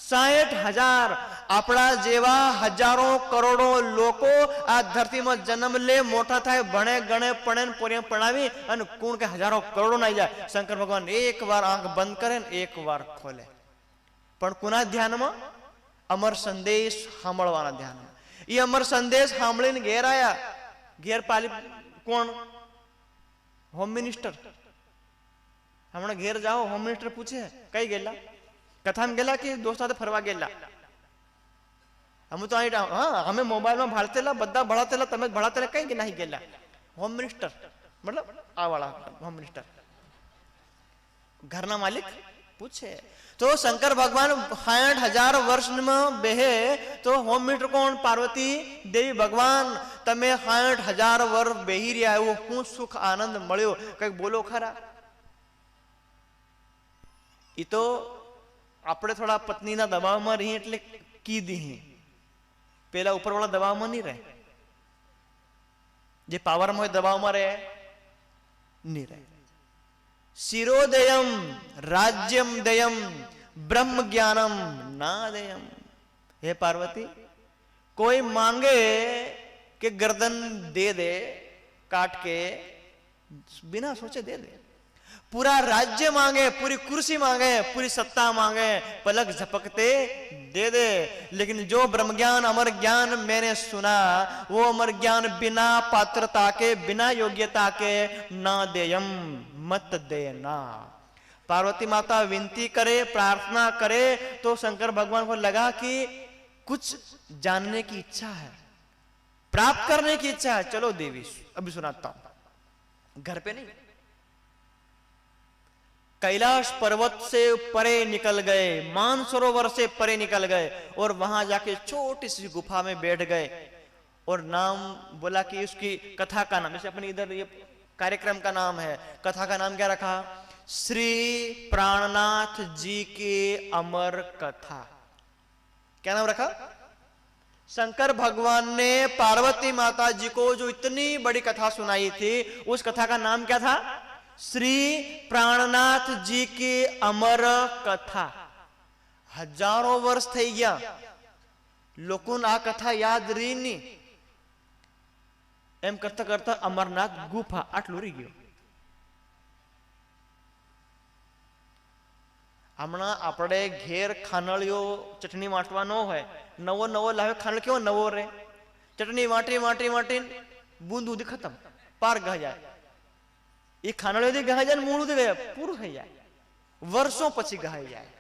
60,000 अपना जेवा हजारों करोड़ों लोको आ धरती में जन्म ले मोटा थाय भणे गणे पणे पोरिया पणावी अने कोण के हजारों करोड़ों नहीं जाए शंकर भगवान एक बार आंख बंद करे एक बार खोले पण कुना ध्यान में अमर संदेश सांभळवाना ध्यान में ये अमर संदेश सांभळीने घेर आया घेर पाली कोण होम मिनिस्टर हमने घेर जाओ होम मिनिस्टर पूछे कई गेला कथा में गेला कि दोस्तों से फरवा गेला हम तो हाँ हमें मोबाइल में भाड़तेला बदा भड़ातेला तमे भड़ातेला कहीं के नहीं गेला होम मिनिस्टर मतलब आ वाला होम मिनिस्टर घरना मालिक पूछे तो शंकर भगवान 60,000 वर्ष में बेहे तो होम मिनिस्टर कौन पार्वती देवी भगवान तमे 60,000 वर्ष बेही रहा है वो सुख आनंद मळ्यो कई बोलो खरा ये तो આપણે થોડા પત્નીના દબાવમાં રહી એટલે કીધી પેલા ઉપરવાળા દબાવમાં નહીં રહે જે પાવરમાં હોય દબાવમાં રહે નહીં રહે શિરોદયમ રાજ્યમ દયમ ब्रह्म ज्ञानम नादयम हे पार्वती कोई मांगे कि गर्दन दे दे काट के बिना सोचे दे दे पूरा राज्य मांगे, पूरी कुर्सी मांगे, पूरी सत्ता मांगे, पलक झपकते दे दे। लेकिन जो ब्रह्म ज्ञान अमर ज्ञान मैंने सुना, वो अमर ज्ञान बिना पात्रता के, बिना योग्यता के ना देयम, मत देना। पार्वती माता विनती करे, प्रार्थना करे, तो शंकर भगवान को लगा कि कुछ जानने की इच्छा है, प्राप्त करने की इच्छा है। चलो देवी, अभी सुनाता हूं। घर पे नहीं, कैलाश पर्वत से परे निकल गए, मानसरोवर से परे निकल गए, और वहां जाके छोटी सी गुफा में बैठ गए, और नाम बोला कि उसकी कथा का नाम, जैसे अपने इधर ये कार्यक्रम का नाम है, कथा का नाम क्या रखा? श्री प्राणनाथ जी की अमर कथा। क्या नाम रखा? शंकर भगवान ने पार्वती माता जी को जो इतनी बड़ी कथा सुनाई थी, उस कथा का नाम क्या था? श्री प्राणनाथ जी की अमर कथा। हजारों वर्ष થઈ ગયા, લોકોને આ કથા યાદ રહી નહીં, એમ કરતા કરતા અમરનાથ ગુફા આટલું રહી ગયું. હમણાં આપણે ઘેર ખાનળિયો ચટણી વાટવા ન હોય, નવો નવો લાવે ખાનળ, કેવો નવો રે, ચટણી વાટી વાટી વાટી બૂંદ સુધી ખતમ, પાર ગહ જાય. એ ખાનળિયોથી ગહાઈ જાય ને મૂળ સુધી ગયા, પૂરું થઈ જાય, વર્ષોं પછી ગહાઈ જાય,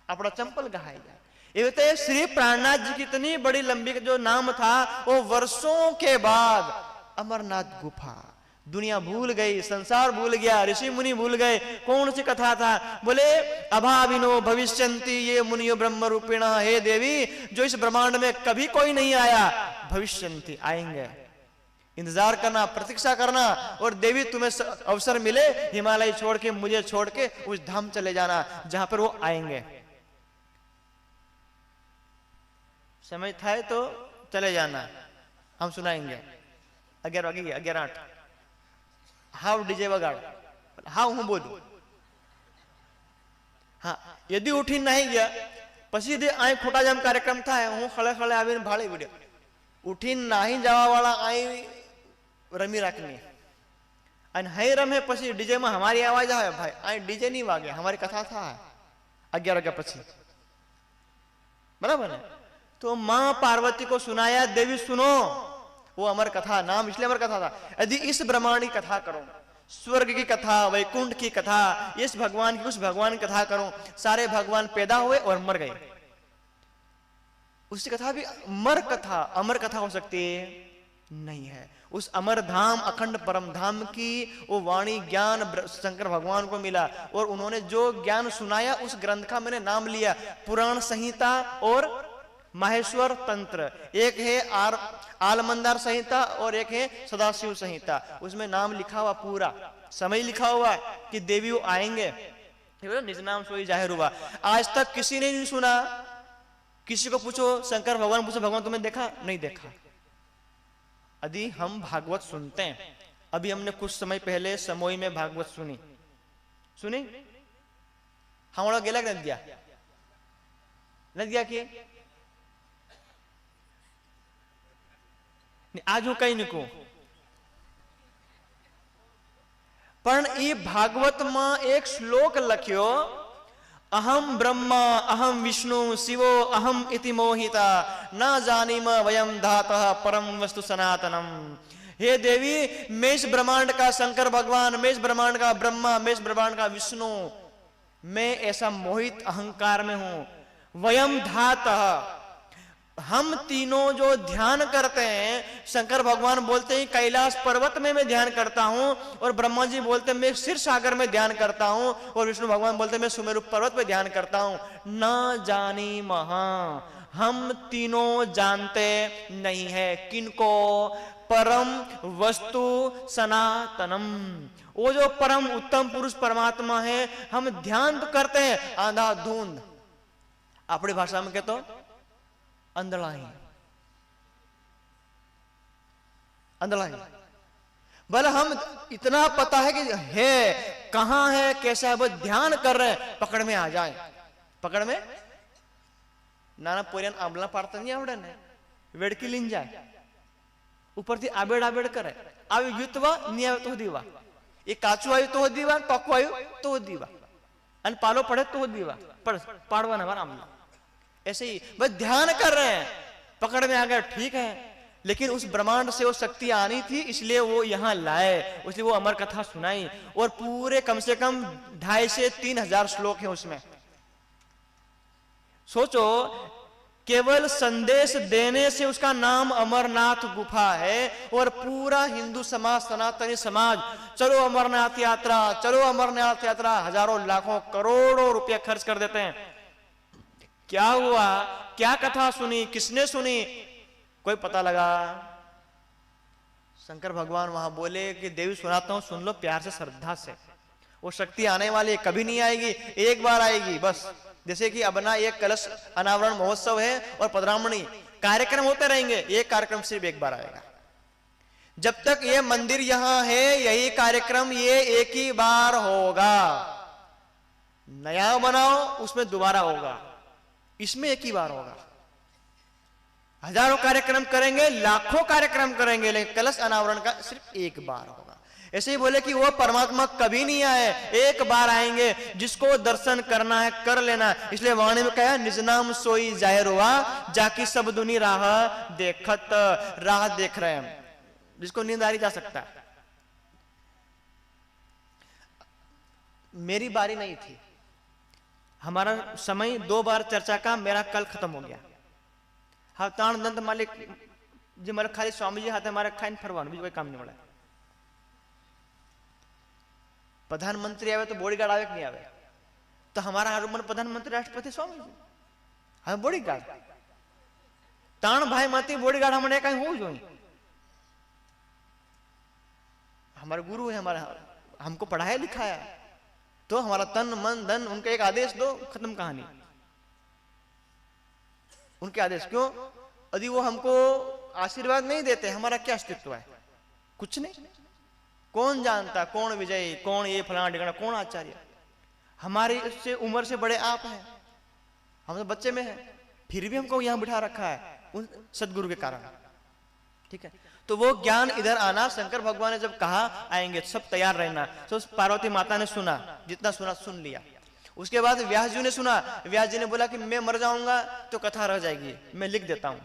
अपना चंपल गहाई जाए. ये तो श्री प्राणनाथ जी की इतनी बड़ी लंबी जो नाम था, वो वर्षों के बाद अमरनाथ गुफा. दुनिया भूल गई, संसार भूल गया, ऋषि मुनि भूल गए. कौन सी कथा था? बोले अभाविनो भविष्यन्ति ये मुनियो ब्रह्म रूपिणा. हे देवी, जो इस ब्रह्मांड में कभी कोई नहीं आया, भविष्यन्ति आएंगे. इंतजार करना, प्रतीक्षा करना. और देवी तुम्हें अवसर मिले, हिमालय छोड़ के, मुझे छोड़ के उस धाम चले जाना जहां पर वो आएंगे. समय था तो चले जाना, हम सुनाएंगे. 11 वागे 11:08 हाउ डीजे वगाड़, हाउ हूं बोलू. हाँ, यदि उठी नहीं गया પછી અહીં ખોટા જામ કાર્યક્રમ થાય, હું ખળે ખળે આવીને ભાળે વિડિયો ઉઠી નહીં જવા વાળા અહીં રમી રાખની, અને હઈ રમે પછી ડીજે માં हमारी आवाज આવે. भाई અહીં ડીजे नहीं वागे, हमारी कथा था 11 वाग्या પછી, बराबर है. तो मां पार्वती को सुनाया, देवी सुनो, वो अमर कथा, नाम इसलिए अमर कथा था. यदि इस ब्रह्मांड की कथा करो, स्वर्ग की कथा, वैकुंठ की कथा, इस भगवान की उस भगवान की कथा करो, सारे भगवान पैदा हुए और मर गए, उसकी कथा भी मर कथा, अमर कथा हो सकती नहीं है. उस अमर धाम, अखंड परम धाम की वो वाणी ज्ञान शंकर भगवान को मिला, और उन्होंने जो ज्ञान सुनाया उस ग्रंथ का मैंने नाम लिया पुराण संहिता और माहेश्वर तंत्र. एक है आलमंदार संहिता और एक है सदाशिव संहिता. उसमें नाम लिखा हुआ, पूरा समय लिखा हुआ कि देवी वो आएंगे. निज नाम सोई जाहिर हुआ. आज तक किसी ने नहीं सुना. किसी को पूछो, शंकर भगवान पूछो, भगवान तुमने देखा? नहीं देखा. यदि हम भागवत सुनते हैं, अभी हमने कुछ समय पहले समोई में भागवत सुनी हम गेला नदिया नदिया की आज हूं कई निको. पण ई भागवत में एक श्लोक लख्यो, अहम ब्रह्मा अहम विष्णु शिवो अहम इति मोहिता न जानीम वयम धातः परम वस्तु सनातनम. हे देवी, मैं इस ब्रह्मांड का शंकर भगवान, मैं इस ब्रह्मांड का ब्रह्मा, मैं इस ब्रह्मांड का विष्णु, मैं ऐसा मोहित अहंकार में हूं. वयम धातः, हम तीनों जो ध्यान करते हैं, शंकर भगवान बोलते हैं कैलाश पर्वत में मैं ध्यान करता हूं, और ब्रह्मा जी बोलते हैं मैं क्षीर सागर में ध्यान करता हूं, और विष्णु भगवान बोलते हैं मैं सुमेरु पर्वत में ध्यान करता हूं. न जानी महा, हम तीनों जानते नहीं है किनको? परम वस्तु सनातनम. वो जो परम उत्तम पुरुष परमात्मा है, हम ध्यान तो करते हैं अंधाधुंध, अपनी भाषा में कहते अंधड़ाई अंधड़ाई. भले हम इतना पता है कि है, कहां है, कैसा है, वो ध्यान कर रहे हैं, पकड़ में आ जाए. पकड़ में नाना पोरियन आंबला पाड़ता नहीं आवड़े ने, वेड़की लीन जाए, ऊपर थी आबेड़ आबेड़ करे, आवे युतवा नहीं आवे तो दीवा, ये काचू आयु तो हो दीवा, टॉकू आयु तो हो दीवा, अन पालो पढ़े तो हो दीवा, पर पाड़वा ना नाम। ऐसे ही बस ध्यान कर रहे हैं, पकड़ में आ गया, ठीक है, लेकिन उस ब्रह्मांड से वो शक्ति आनी थी, इसलिए वो यहां लाए, इसलिए वो अमर कथा सुनाई। और पूरे कम से कम 2,500 से 3,000 श्लोक हैं उसमें। सोचो, केवल संदेश देने से उसका नाम अमरनाथ गुफा है, और पूरा हिंदू समाज, सनातनी समाज, चलो अमरनाथ यात्रा, चलो अमरनाथ यात्रा, हजारों लाखों करोड़ों रुपया खर्च कर देते हैं। क्या हुआ, क्या कथा सुनी, किसने सुनी, कोई पता लगा? शंकर भगवान वहां बोले कि देवी सुनाता हूं, सुन लो प्यार से, श्रद्धा से। वो शक्ति आने वाली कभी नहीं आएगी, एक बार आएगी बस। जैसे कि अपना एक कलश अनावरण महोत्सव है और पधरामणी कार्यक्रम होते रहेंगे, एक कार्यक्रम सिर्फ एक बार आएगा। जब तक ये मंदिर यहां है, यही कार्यक्रम ये एक ही बार होगा। नया बनाओ, उसमें दोबारा होगा, इसमें एक ही बार होगा। हजारों कार्यक्रम करेंगे, लाखों कार्यक्रम करेंगे, लेकिन कलश अनावरण का सिर्फ एक बार होगा। ऐसे ही बोले कि वो परमात्मा कभी नहीं आए, एक बार आएंगे, जिसको दर्शन करना है कर लेना। इसलिए वाणी में कहा, निज नाम सोई जाहिर हुआ, जाकी सब दुनी राह देखत, राह देख रहे हैं, जिसको नींद आ रही जा सकता है। मेरी बारी नहीं थी, हमारा समय 2 बार चर्चा का, मेरा कल खत्म हो गया। हाँ, ताण दंत मालिक जी मारे खाली स्वामी जी हाथ हमारे खाइन फरवान भी कोई काम नहीं पड़ा। प्रधानमंत्री आवे तो बॉडीगार्ड आवे कि नहीं आवे? तो हमारा हरुमन प्रधानमंत्री राष्ट्रपति स्वामी जी, हम बॉडीगार्ड, ताण भाई माती बॉडीगार्ड हमने कहीं हो जो, हमारे गुरु है, हमारा हमको पढ़ाया लिखाया, तो हमारा तन मन धन, उनका एक आदेश दो, खत्म कहानी। उनके आदेश क्यों? यदि वो हमको आशीर्वाद नहीं देते, हमारा क्या अस्तित्व है? कुछ नहीं। कौन जानता कौन विजयी, कौन ये फलाना ढिकाना, कौन आचार्य? हमारी इससे उम्र से बड़े आप हैं, हम तो बच्चे में हैं, फिर भी हमको यहां बिठा रखा है उन सदगुरु के कारण। ठीक है, तो वो ज्ञान इधर आना, शंकर भगवान ने जब कहा आएंगे, सब तैयार रहना, तो पार्वती माता ने सुना, जितना सुना सुन लिया। उसके बाद व्यास जी ने सुना, व्यास जी ने बोला कि मैं मर जाऊंगा तो कथा रह जाएगी, मैं लिख देता हूं।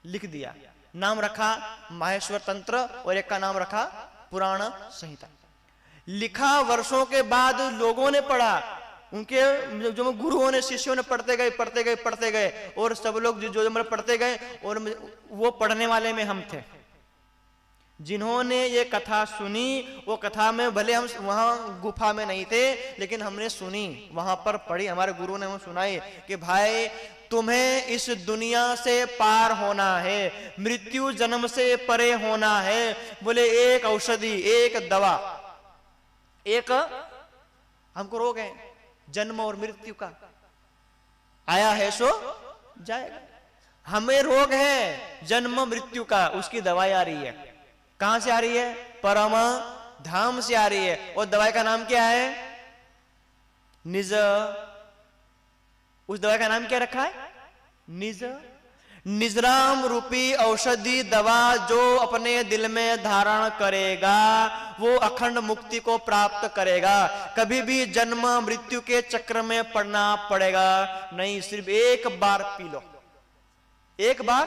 लिख दिया, नाम रखा माहेश्वर तंत्र, और एक का नाम रखा पुराण संहिता। लिखा, वर्षों के बाद लोगों ने पढ़ा, उनके जो गुरुओं ने, शिष्यों ने पढ़ते गए पढ़ते गए पढ़ते गए, और सब लोग जो पढ़ते गए, और वो पढ़ने वाले में हम थे। जिन्होंने ये कथा सुनी, वो कथा में भले हम वहां गुफा में नहीं थे, लेकिन हमने सुनी, वहां पर पढ़ी, हमारे गुरु ने हमें सुनाई कि भाई तुम्हें इस दुनिया से पार होना है, मृत्यु जन्म से परे होना है। बोले एक औषधि, एक दवा, एक हमको रोग है जन्म और मृत्यु का, आया है सो जाएगा। हमें रोग है जन्म मृत्यु का, उसकी दवाई आ रही है। कहां से आ रही है? परम धाम से आ रही है। और दवाई का नाम क्या है? निज। उस दवाई का नाम क्या रखा है? निज। निजराम रूपी औषधि दवा जो अपने दिल में धारण करेगा, वो अखंड मुक्ति को प्राप्त करेगा। कभी भी जन्म मृत्यु के चक्र में पड़ना पड़ेगा नहीं। सिर्फ एक बार पी लो, एक बार।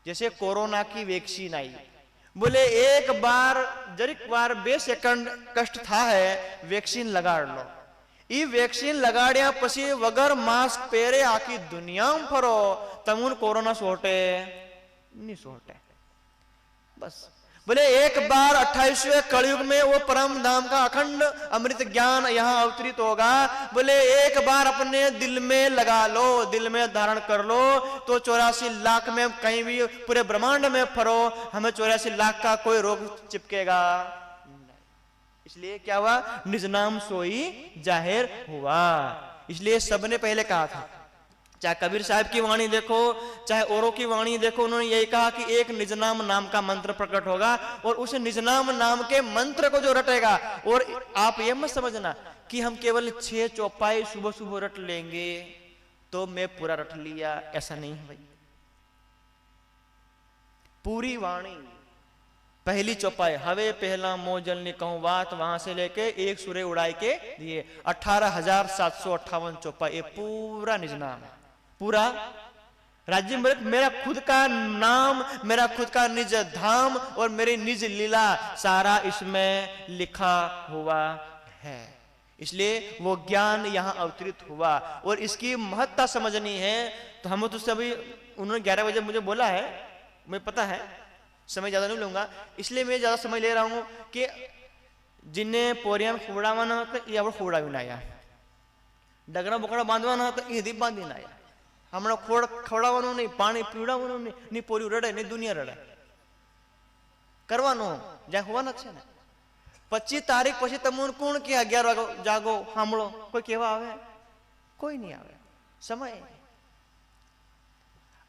जैसे कोरोना की वैक्सीन आई, बोले एक बार जरिक बार बेसेकंड कष्ट था है, वैक्सीन लगा लो। ई वैक्सीन लगाड़िया पसी वगर मास्क पहरे आखी दुनिया में फरो, तमुन कोरोना सोटे नहीं सोटे। बस बोले एक बार 28वें कलयुग में वो परम धाम का अखंड अमृत ज्ञान यहाँ अवतरित होगा। बोले एक बार अपने दिल में लगा लो, दिल में धारण कर लो, तो 84 लाख में कहीं भी पूरे ब्रह्मांड में फरो, हमें 84 लाख का कोई रोग चिपकेगा नहीं। इसलिए क्या हुआ? निज नाम सोई जाहिर हुआ। इसलिए सबने पहले कहा था, चाहे कबीर साहब की वाणी देखो, चाहे औरों की वाणी देखो, उन्होंने यही कहा कि एक निजनाम नाम का मंत्र प्रकट होगा, और उस निजनाम नाम के मंत्र को जो रटेगा, और आप ये मत समझना कि हम केवल 6 चौपाई सुबह सुबह रट लेंगे तो मैं पूरा रट लिया, ऐसा नहीं है भाई। पूरी वाणी पहली चौपाई हवे पहला मोजल ने कहूं बात, वहां से लेके एक सूर्य उड़ाई के दिए 18,758 चौपाई, ये पूरा निज नाम है, पूरा राज्य मेरा खुद का नाम, मेरा खुद का निज धाम और मेरी निज लीला सारा इसमें लिखा हुआ है। इसलिए वो ज्ञान यहां अवतरित हुआ और इसकी महत्ता समझनी है। तो हम तो सभी, उन्होंने 11 बजे मुझे बोला है, मुझे पता है, समय ज्यादा नहीं लूंगा, इसलिए मैं ज्यादा समय ले रहा हूं कि जिन्हें पोरिया में खुवड़ावाना होता ये આપણે ખવડાવી ડગરા બકડા બાંધવાના હતા એ દીપ બાંધી નાયા, હમણાં ખવડાવવાનું નહીં, પાણી પીવડાવવાનું નહીં, ની પોરી રડે નહીં, દુનિયા રડે, કરવાનું જ્યાં હોવાના છે ને। 25 તારીખ પછી તમને કોણ કે 11 વાગે જાગો સાંભળો, કોઈ કેવા આવે? કોઈ નહીં આવે। સમય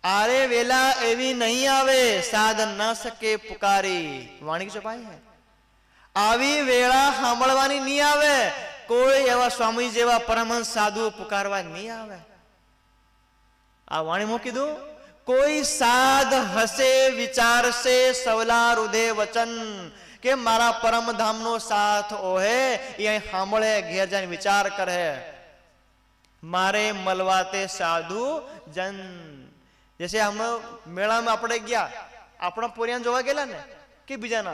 आरे वेला एवी नहीं आवे, साधन ना सके पुकारी, वाणी की छपाई है। आवी वेला सांभळवानी नहीं आवे, कोई एवा स्वामी जेवा परमहंस साधु पुकारवा नहीं आवे। आ वाणी में कीधु, कोई साध हसे विचार से सवला हृदय वचन, के मारा परम धाम नो साथ ओहे, ये सांभळे घेर जाने विचार करे, मारे मलवाते साधु जन। जैसे हम मेला में આપણે ગયા, આપણા પોરિયાન જોવા ગયેલા ને કે બીજાના,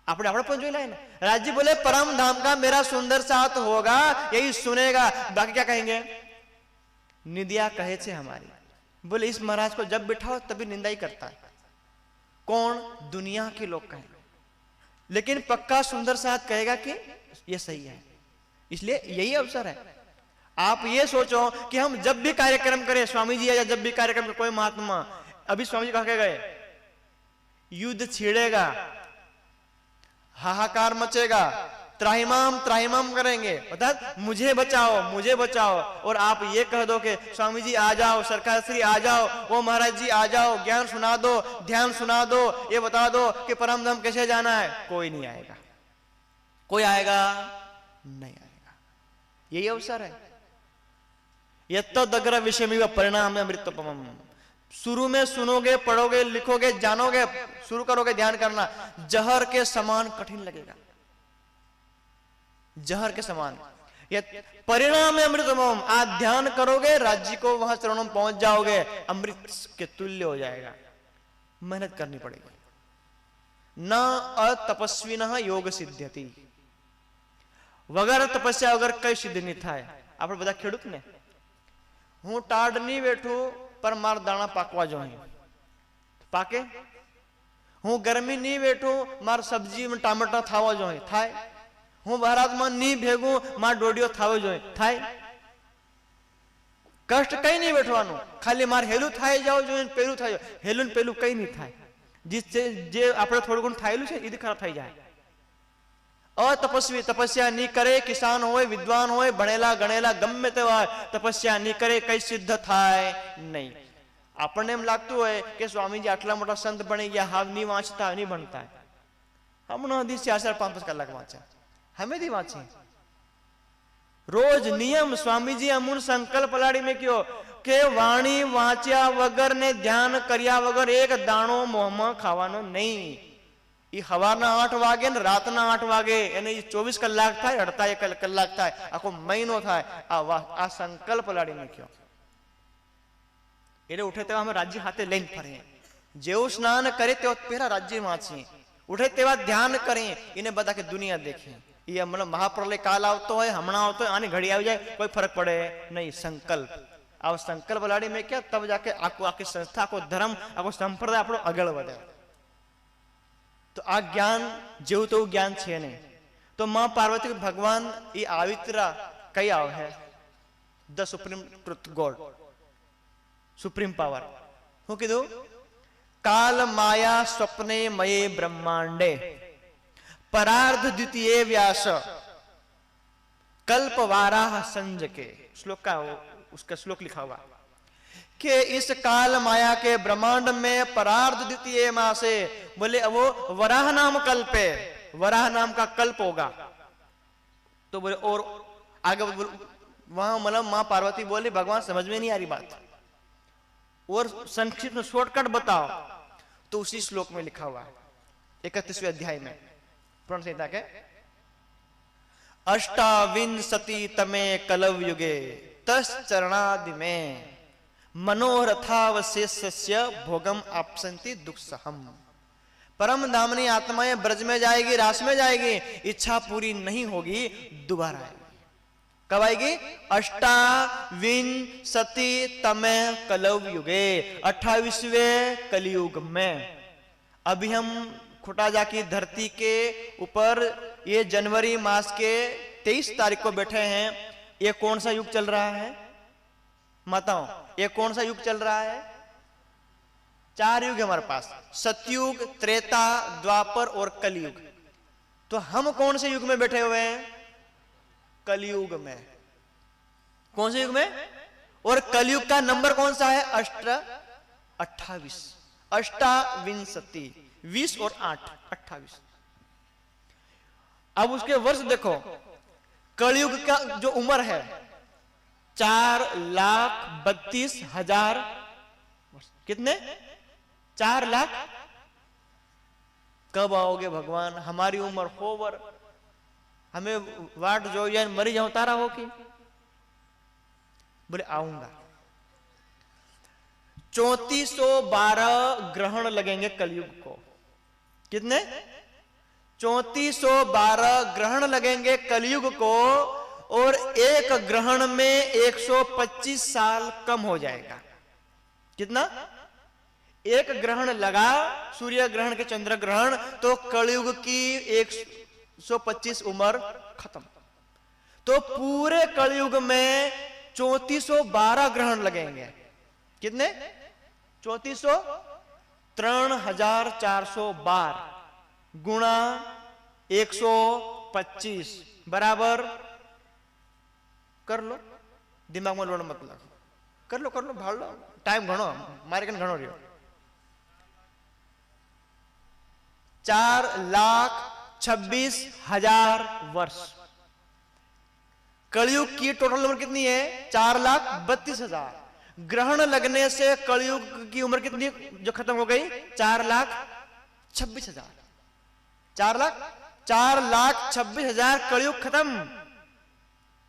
આપણે આપણે પણ જોઈ લાય ને। राज्य बोले परम धाम का मेरा सुंदर साथ होगा, यही सुनेगा, बाकी क्या कहेंगे? निंदिया कहे छे हमारी। बोले इस महाराज को जब बिठाओ तभी निंदा ही करता है। कौन? दुनिया के लोग कहेंगे, लेकिन पक्का सुंदर साथ कहेगा कि ये सही है। इसलिए यही अवसर है। आप ये सोचो कि हम जब भी कार्यक्रम करें, स्वामी जी या जब भी कार्यक्रम करें, कोई महात्मा, अभी स्वामी जी कह के गए, युद्ध छिड़ेगा, हाहाकार मचेगा, त्राहिमाम त्राहिमाम करेंगे, अर्थात मुझे बचाओ मुझे बचाओ, और आप ये कह दो कि स्वामी जी आ जाओ, सरकार श्री आ जाओ, वो महाराज जी आ जाओ, ज्ञान सुना दो, ध्यान सुना दो, ये बता दो कि परम धाम कैसे जाना है, कोई नहीं आएगा। कोई आएगा नहीं आएगा। यही अवसर है। यत्तदग्र विषयमिव परिणाम अमृतोपमम्। शुरू में सुनोगे, पढ़ोगे, लिखोगे, जानोगे, शुरू करोगे ध्यान करना, जहर के समान कठिन लगेगा, जहर के समान। परिणाम अमृतोपमम्, आज ध्यान करोगे, राज्य को वहां चरणों में पहुंच जाओगे, अमृत के तुल्य हो जाएगा। मेहनत करनी पड़ेगी। न अतपस्विनः योग सिद्ध्यति, वगर तपस्या वगर कई सिद्ध नहीं थाय। આપણે બધા ખેડૂત ને, હું ટાઢ નહીં બેઠું પર માર દાણા પાકવા જોઈએ, પાકે? હું ગરમી નહીં બેઠું, માર સબ્જી ટામેટા થાવા જોઈએ, થાય? હું ભારતમાં નહીં ભેગું, માર ડોડિયો થાવો જોઈએ, થાય? કષ્ટ કઈ નહીં બેઠવાનું, ખાલી માર હેલું થાય જાવ જોઈએ, પેલું થાય, હેલું ને પેલું કઈ નહીં થાય। જે આપણે થોડું ઘણું થાયેલું છે એ ખરાબ થઈ જાય। अतपस्वी तपस्या नहीं करे, किसान होय, विद्वान होय, भणेला गणेला गम्मे तेवा तपस्या नहीं करे, कई सिद्ध थाय नहीं। આપણને એમ લાગતું હોય કે સ્વામીજી આટલા મોટા સંત બની ગયા, હાવ નહીં વાંચતા, નહીં ભણતા। હમણાં હજી 4-5 કલાક વાંચે, હમેથી વાંચી રોજ નિયમ। સ્વામીજી અમૂલ સંકલ્પ પલાડી में કયો કે વાણી વાંચ્યા વગર ને ધ્યાન કર્યા વગર એક દાણો મોંમાં ખાવાનો નહીં। ये हवाना 8 वागे ने रातना 8 वागे, यानी 24 कलाक थाय, 48 कलाक थाय, आखो महीनो थाय। आ संकल्प लाड़ी में क्यों એટલે ઉઠે તેવા અમે રાજ્ય હાથે લઈને ફરીએ, જેવું સ્નાન કરે તેવો પહેલા રાજ્ય વાંચીએ, ઉઠે તેવા ધ્યાન કરીએ, એને બધા કે દુનિયા દેખીએ। ये मतलब महाप्रलय काल આવતો હોય, હમણાં આવતો હોય, આની ઘડી આવી જાય, કોઈ ફરક પડે નહીં। સંકલ્પ, આ સંકલ્પ લાડી में क्या, तब जाके आखी संस्था, आखो धर्म, आखो संप्रदाय આપણો આગળ વધે। तो आ ज्ञान जेव तो ज्ञान छे नहीं। तो मां पार्वती भगवान ये आवित्रा कई आव है, the supreme truth God, supreme power. हूँ कीधु, काल माया स्वप्ने मये ब्रह्मांडे परार्ध द्वितीय व्यास कल्प वाराह संज के। श्लोक का उसका श्लोक लिखा हुआ कि इस काल माया के ब्रह्मांड में परार्ध द्वितीय माह से, बोले वो वराह नाम कल्प है, वराह नाम का कल्प होगा। तो बोले और आगे वहां मतलब मां पार्वती बोली, भगवान समझ में नहीं आ रही बात, और संक्षिप्त में शॉर्टकट बताओ। तो उसी श्लोक में लिखा हुआ है 31वें अध्याय में पुराण संहिता के 28 तमे कलव युगे तश्चरणादि में मनोरथावशेषस्य भोगम आपसंति दुःसहम। परम धामनी आत्माएं ब्रज में जाएगी, रास में जाएगी, इच्छा पूरी नहीं होगी, दोबारा आएगी। कब आएगी? 28 तमे कलव युगे, 28वें कलयुग में। अभी हम खुटाजा की धरती के ऊपर ये जनवरी मास के 23 तारीख को बैठे हैं। ये कौन सा युग चल रहा है माताओं? ये कौन सा युग चल रहा है? 4 युग है हमारे पास, सतयुग, त्रेता, द्वापर और कलयुग। तो हम कौन से युग में बैठे हुए हैं? कलयुग में। कौन से युग में? और कलयुग का नंबर कौन सा है? 28, 20 और 8, 28। अब उसके वर्ष देखो, कलयुग का जो उम्र है 4,32,000 कितने? 4 लाख। कब आओगे भगवान? हमारी उम्र होवर, हमें वाट जो या मरी जाऊं तारा हो कि? बोले आऊंगा। 3412 ग्रहण लगेंगे कलयुग को। कितने? 3412 ग्रहण लगेंगे कलयुग को, और एक ग्रहण में 125 साल कम हो जाएगा। कितना? एक ग्रहण लगा, सूर्य ग्रहण के चंद्र ग्रहण, तो कलयुग की 125 उम्र खत्म। तो पूरे कलयुग में 3412 ग्रहण लगेंगे। कितने? 34,3412 गुणा 125 बराबर, कर लो, दिमाग में लोड मत लगो, कर लो भाड़ लो, टाइम घणो मारे कन घणो रहो। 4,26,000 वर्ष। कलयुग की टोटल उम्र कितनी है? 4,32,000। ग्रहण लगने से कलयुग की उम्र कितनी जो खत्म हो गई? 4,26,000। 4,26,000 कलयुग खत्म।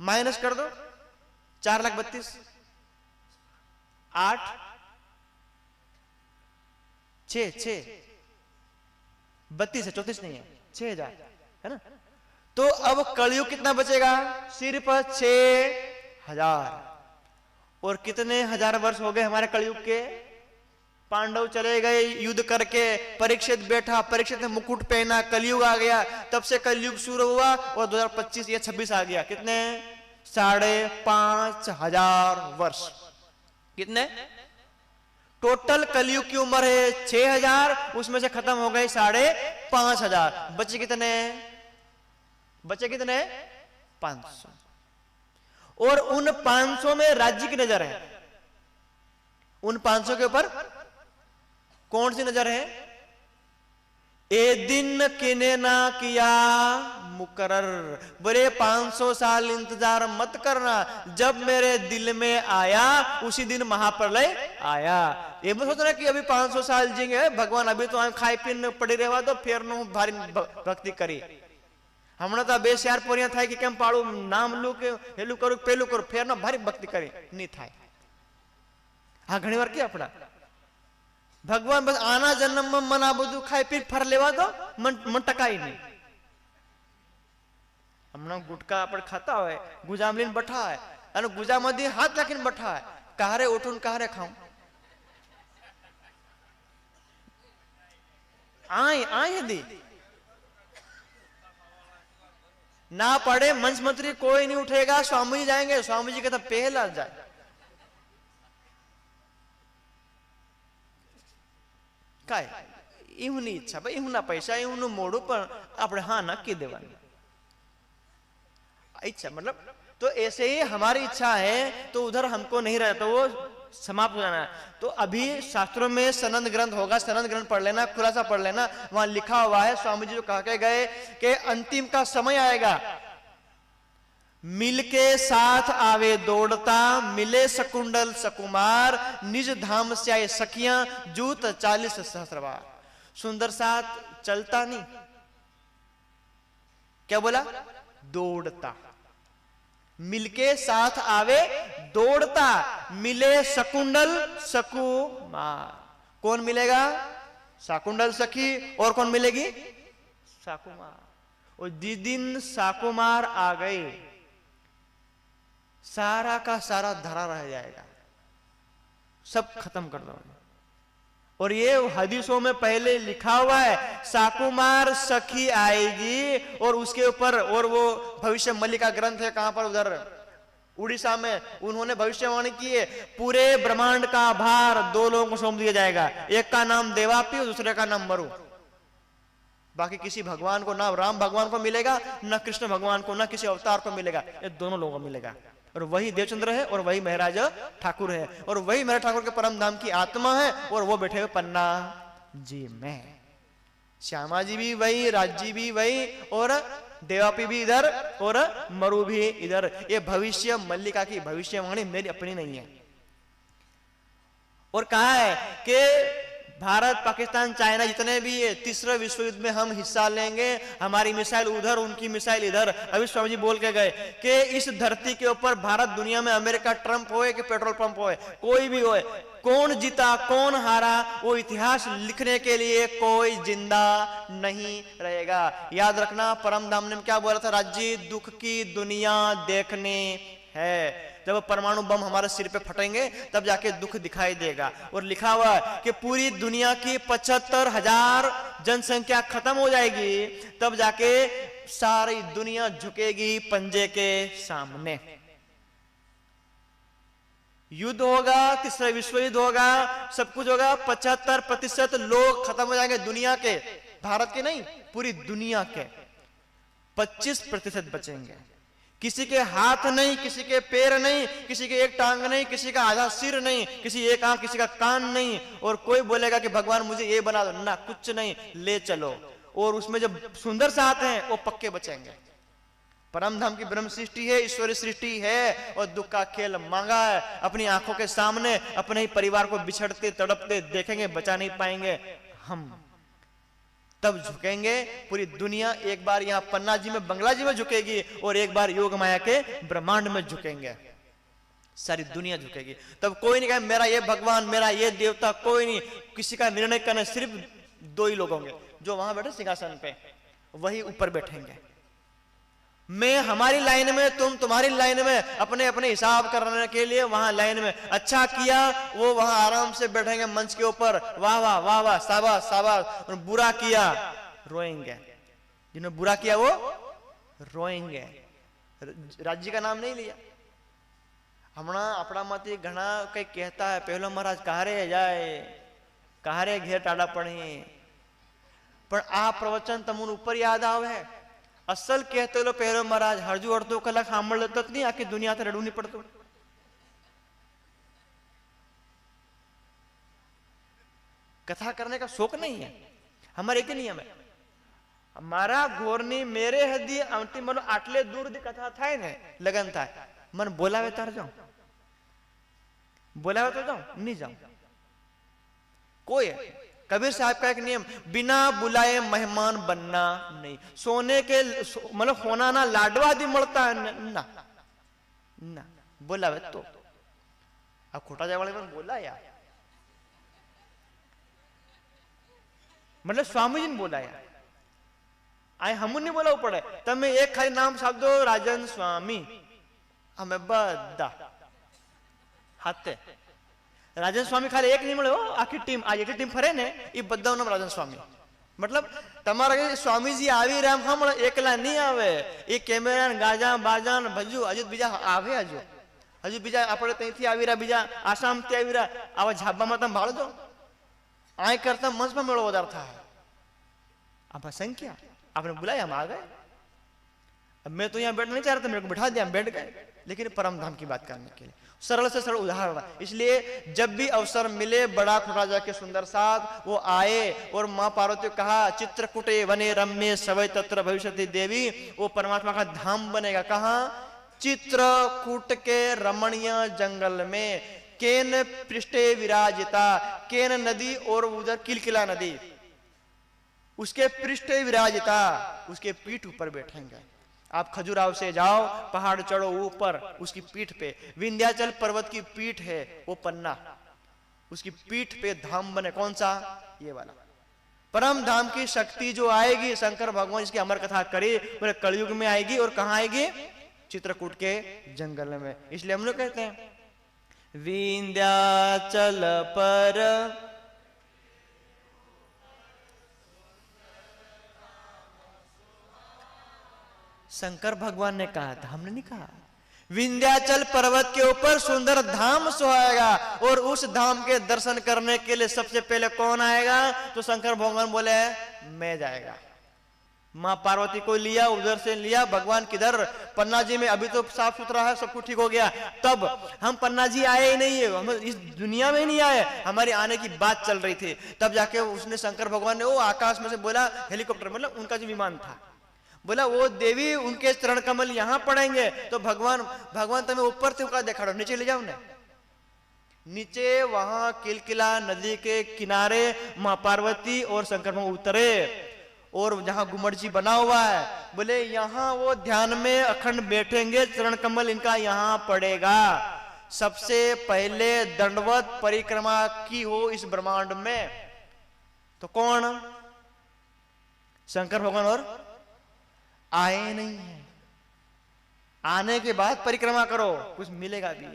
माइनस कर दो, 4,32,000, 8, 6, 32 है, 34 नहीं है, 6,000 है ना। तो अब कलयुग कितना बचेगा? सिर्फ 6,000। और कितने हजार वर्ष हो गए हमारे कलयुग के? पांडव चले गए युद्ध करके, परीक्षित बैठा, परीक्षित ने मुकुट पहना, कलयुग आ गया, तब से कलयुग शुरू हुआ और 2025 या 26 आ गया। कितने? 5,500 वर्ष। कितने? टोटल कलयुग की उम्र है 6,000, उसमें से खत्म हो गए 5,500। बचे कितने? 500। और उन 500 में राज्य की नजर है। उन 500 के ऊपर कौन सी नजर है? ए दिन किने ना किया मुकर्रर। बोले 500 साल इंतजार मत करना, जब मेरे दिल में आया उसी दिन महाप्रलय आया। ये मत सोचना कि अभी 500 साल जींगे भगवान, अभी तो खाई पीने पड़ी रहवा दो, फिर नु भारी भक्ति करी। हमने तो बेस यार पोरिया था कि केम पाड़ू, नाम लू के हेलू करू पेलू करू, फिर ना भारी भक्ति करी नहीं था। हाँ घणी बार क्या अपना भगवान बस आना जन्म में मना बुद्धू खाई पी फर लेवा दो, मन टकाई नहीं। हमने गुटका अपन खाता है, गुजामलीन बैठा है, अरे गुजामदी हाथ लाखिन बैठा है, कहारे उठून कहारे खाऊं। आए दी ना पड़े, मंच मंत्री कोई नहीं उठेगा, स्वामी जी जाएंगे, स्वामी जी कहता पहला जाए। काय इवनी इच्छा भाई, इवना पैसा इवनु मोड़ू पर अपने हाँ ना की देवानी इच्छा, मतलब तो ऐसे ही हमारी इच्छा है तो उधर हमको नहीं रहता, तो वो समाप्त हो जाना है। तो अभी शास्त्रों में सनंद ग्रंथ होगा, सनंद ग्रंथ पढ़ लेना, खुलासा पढ़ लेना, वहां लिखा हुआ है स्वामी जी जो कह के गए कि अंतिम का समय आएगा, मिलके साथ आवे दौड़ता, मिले सकुंडल सकुमार, निज धाम से आए सखियां, जूत 40 सहस्रवार। सुंदर साथ चलता नहीं, क्या बोला? दौड़ता। मिलके साथ आवे दौड़ता, मिले शकुंडल सकुमार। कौन मिलेगा? शाकुंडल सखी। और कौन मिलेगी? शाकुमार। और जिस दिन शाकुमार आ गए, सारा का सारा धरा रह जाएगा, सब खत्म कर दो। और ये हदीसों में पहले लिखा हुआ है, शाकुमार सखी आएगी और उसके ऊपर, और वो भविष्य मल्लिका ग्रंथ है, कहां पर? उधर उड़ीसा में। उन्होंने भविष्यवाणी की है, पूरे ब्रह्मांड का भार दो लोगों को सौंप दिया जाएगा, एक का नाम देवापी और दूसरे का नाम मरु। बाकी किसी भगवान को, ना राम भगवान को मिलेगा, ना कृष्ण भगवान को, ना किसी अवतार को मिलेगा, ये दोनों लोगों को मिलेगा। और वही देवचंद्र है और वही महाराज ठाकुर है और वही महाराज ठाकुर के परम धाम की आत्मा है और वो बैठे हुए पन्ना जी में। श्यामा जी भी वही, राज जी भी वही, और देवापी भी इधर और मरु भी इधर। ये भविष्य मल्लिका की भविष्यवाणी मेरी अपनी नहीं है। और कहा है कि भारत, पाकिस्तान, चाइना जितने भी ये तीसरे विश्व युद्ध में हम हिस्सा लेंगे, हमारी मिसाइल उधर, उनकी मिसाइल इधर। अभी स्वामी जी बोल के गए कि इस धरती के ऊपर भारत दुनिया में अमेरिका ट्रंप होए कि पेट्रोल पंप होए, कोई भी होए, कौन जीता कौन हारा, वो इतिहास लिखने के लिए कोई जिंदा नहीं रहेगा। याद रखना, परम धाम ने क्या बोला था? राज्य दुख की दुनिया देखने है। जब परमाणु बम हमारे सिर पे फटेंगे तब जाके दुख दिखाई देगा। और लिखा हुआ है कि पूरी दुनिया की 75,000 जनसंख्या खत्म हो जाएगी, तब जाके सारी दुनिया झुकेगी पंजे के सामने। युद्ध होगा, तीसरा विश्व युद्ध होगा, सब कुछ होगा, 75% लोग खत्म हो जाएंगे दुनिया के, भारत के नहीं, पूरी दुनिया के। 25% बचेंगे। किसी के हाथ नहीं, किसी के पैर नहीं, किसी के एक टांग नहीं, किसी का आधा सिर नहीं, किसी एक आंख, किसी का कान नहीं। और कोई बोलेगा कि भगवान मुझे ये बना दो, ना, कुछ नहीं, ले चलो। और उसमें जो सुंदर साथ हैं वो पक्के बचेंगे। परम धाम की ब्रह्म सृष्टि है, ईश्वरीय सृष्टि है, और दुख का खेल मांगा है। अपनी आंखों के सामने अपने ही परिवार को बिछड़ते तड़पते देखेंगे, बचा नहीं पाएंगे हम, तब झुकेंगे। पूरी दुनिया एक बार यहाँ पन्ना जी में, बंगला जी में झुकेगी और एक बार योग माया के ब्रह्मांड में झुकेंगे। सारी दुनिया झुकेगी। तब कोई नहीं कहे मेरा ये भगवान, मेरा ये देवता, कोई नहीं। किसी का निर्णय करने सिर्फ दो ही लोग होंगे, जो वहां बैठे सिंहासन पे, वही ऊपर बैठेंगे। मैं हमारी लाइन में, तुम तुम्हारी लाइन में, अपने अपने हिसाब करने के लिए वहां लाइन में। अच्छा किया वो वहां आराम से बैठेंगे मंच के ऊपर, वाह वाह वाह वाह, शाबाश शाबाश। और बुरा किया रोएंगे, जिन्होंने बुरा किया वो रोएंगे। राज्य का नाम नहीं लिया। हमारा अपना मत घना कई कहता है, पहलो महाराज कहारे जाए, कहारे घेर टाड़ा पड़ी, पर आ प्रवचन तमुन ऊपर याद आवे है। असल कहते लो पहलो महाराज हरजू अर्धो कलाक सांभ लेतो नहीं, आखी दुनिया से रड़ू नहीं पड़तो। कथा करने का शौक नहीं है हमारे, एक नियम है हमारा घोरनी मेरे हदी अंतिम मतलब आटले दूर दी कथा थाय ने लगन था, मन बोलावे तार जाऊं, बोलावे तो जाऊं, नहीं जाऊं। कोई है कबीर साहब का एक नियम, बिना बुलाए मेहमान बनना नहीं। सोने के मतलब होना ना लाडवा दी मरता है ना, ना बोलावे तो। अब खोटा जाए वाले बोला यार, मतलब स्वामी जी ने बोला यार, आए हम नहीं बोला पड़े। तब मैं एक खाली नाम शब्द राजन स्वामी, हमें बदा हाथे राजन स्वामी खाली एक नहीं મળ્યો, આખી ટીમ આ એક ટીમ ફરે ને એ બધાનું નામ રાજન સ્વામી। मतलब તમારા સ્વામી जी આવી રહ્યા હમણાં એકલા નહીં આવે, એ કેમેરા ગાજા બાજા ભજુ હજુ બીજા આવે, હજુ બીજા આપણે ત્યાંથી આવી રહ્યા, બીજા આસામથી આવી રહ્યા, આવા ઝાબામાં તમે ભાળો છો, આય કરતા મંચમાં મેળો વધારે થાય। आप संख्या आपने बुलाया हम आ गए। अब मैं तो यहाँ बैठना नहीं चाह रहा था, मेरे को बैठा दिया, हम बैठ गए। लेकिन परम धाम की बात करने के लिए सरल से सरल उदाहरण, इसलिए जब भी अवसर मिले बड़ा खुराजा के सुंदर साथ वो आए और मां पार्वती को कहा चित्रकूटे वने रम्य सवै तत्र भविष्यति देवी, वो परमात्मा का धाम बनेगा। कहा? चित्रकूट के रमणीय जंगल में, केन पृष्ठे विराजिता, केन नदी और उधर किलकिला नदी, उसके पृष्ठ विराजिता, उसके पीठ ऊपर बैठेंगे। आप खजुराहो से जाओ, पहाड़ चढ़ो ऊपर, उसकी पीठ पे विंध्याचल पर्वत की पीठ है, वो पन्ना, उसकी पीठ पे धाम बने। कौन सा? ये वाला परम धाम की शक्ति जो आएगी, शंकर भगवान इसकी अमर कथा करे, बोले कलयुग में आएगी। और कहां आएगी? चित्रकूट के जंगल में। इसलिए हम लोग कहते हैं विंध्याचल पर शंकर भगवान ने कहा था, हमने नहीं कहा। विंध्याचल पर्वत के ऊपर सुंदर धाम सोएगा, और उस धाम के दर्शन करने के लिए सबसे पहले कौन आएगा? तो शंकर भगवान बोले मैं जाएगा। मां पार्वती को लिया, उधर से लिया। भगवान किधर? पन्ना जी में। अभी तो साफ सुथरा है, सब कुछ ठीक हो गया। तब हम पन्ना जी आए ही नहीं है, हम इस दुनिया में ही नहीं आए, हमारी आने की बात चल रही थी। तब जाके उसने शंकर भगवान ने वो आकाश में से बोला, हेलीकॉप्टर मतलब उनका जो विमान था, बोला वो देवी उनके चरण कमल यहां पड़ेंगे। तो भगवान तुम्हें ऊपर से उका देखा, नीचे ले जाओ ना। नीचे वहां किलकिला नदी के किनारे मां पार्वती और शंकर भगवान उतरे, और जहां गुम्बद जी बना हुआ है, बोले यहां वो ध्यान में अखंड बैठेंगे, चरण कमल इनका यहां पड़ेगा। सबसे पहले दंडवत परिक्रमा की हो इस ब्रह्मांड में तो कौन? शंकर भगवान। और आए नहीं है, आने के बाद परिक्रमा करो, कुछ मिलेगा भी।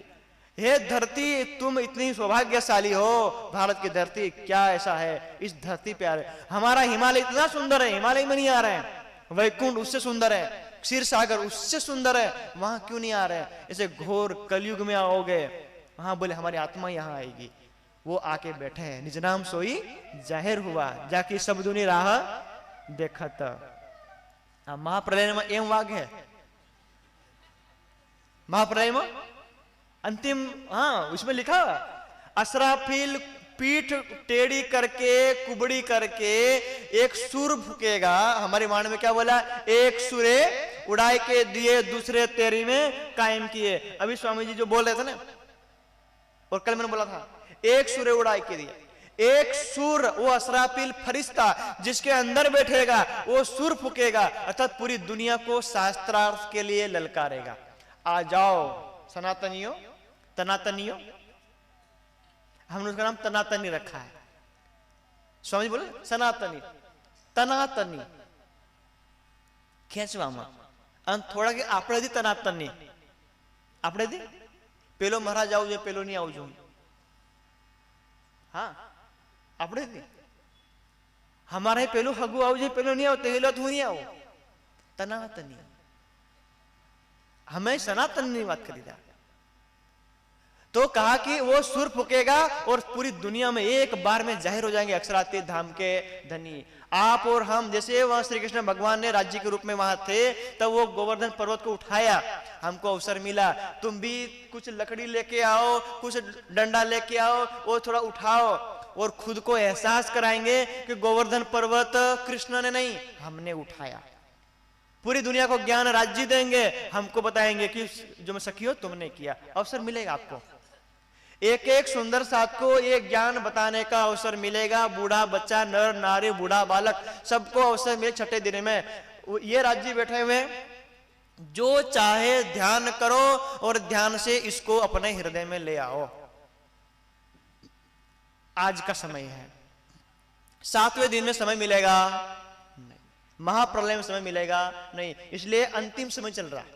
हे धरती, तुम इतनी सौभाग्यशाली हो, भारत की धरती। क्या ऐसा है इस धरती पे आ रहे? हमारा हिमालय इतना सुंदर है, हिमालय में नहीं आ रहे हैं। वैकुंठ उससे सुंदर है, क्षीर सागर उससे सुंदर है, वहां क्यों नहीं आ रहे हैं? ऐसे घोर कलयुग में आओगे, वहां बोले हमारी आत्मा यहां आएगी। वो आके बैठे हैं, निज नाम सोई जाहिर हुआ, जाके सब दुनी राह देखत। महाप्रलय में एम वाग है, महाप्रलय में अंतिम, हाँ उसमें लिखा असराफील पीठ टेढ़ी करके कुबड़ी करके एक सुर फूकेगा। हमारी वाणी में क्या बोला? एक सुरे उड़ाई के दिए, दूसरे तेरी में कायम किए। अभी स्वामी जी जो बोल रहे थे ना, और कल मैंने बोला था एक सुरे उड़ाई के दिए। एक सुर, वो असराफील फरिश्ता जिसके अंदर बैठेगा, वो सुर फूकेगा, अर्थात पूरी दुनिया को शास्त्रार्थ के लिए ललकारेगा। आ जाओ सनातनियों, तनातनियों, हमने उसका नाम तनातनी रखा है। स्वामी बोले सनातनी, तनातनी खेचवामा थोड़ा के આપણે दी तनातनी, આપણે दी પેલો મહારાજ આવું જોઈએ, પેલો નહીં આવું જોઈએ। हाँ આપણે दी हमारे પેલું હગુ આવું જોઈએ, પેલો નહીં આવતો, પેલો તું નહીં આવો। तनातनी, हमें सनातनी बात करी था। तो कहा कि वो सुर फूकेगा और पूरी दुनिया में एक बार में जाहिर हो जाएंगे अक्षरातीत धाम के धनी। आप और हम, जैसे वहां श्री कृष्ण भगवान ने राज्य के रूप में वहां थे, तब वो गोवर्धन पर्वत को उठाया, हमको अवसर मिला, तुम भी कुछ लकड़ी लेके आओ, कुछ डंडा लेके आओ, वो थोड़ा उठाओ, और खुद को एहसास कराएंगे कि गोवर्धन पर्वत कृष्ण ने नहीं, हमने उठाया। पूरी दुनिया को ज्ञान राज्य देंगे, हमको बताएंगे कि जो मैं सखी हो तुमने किया। अवसर मिलेगा आपको, एक एक सुंदर साथ को एक ज्ञान बताने का अवसर मिलेगा। बूढ़ा बच्चा, नर नारी, बूढ़ा बालक, सबको अवसर मिले छठे दिन में। ये राज्य बैठे हुए, जो चाहे ध्यान करो और ध्यान से इसको अपने हृदय में ले आओ। आज का समय है, 7वें दिन में समय मिलेगा नहीं, महाप्रलय में समय मिलेगा नहीं, इसलिए अंतिम समय चल रहा है।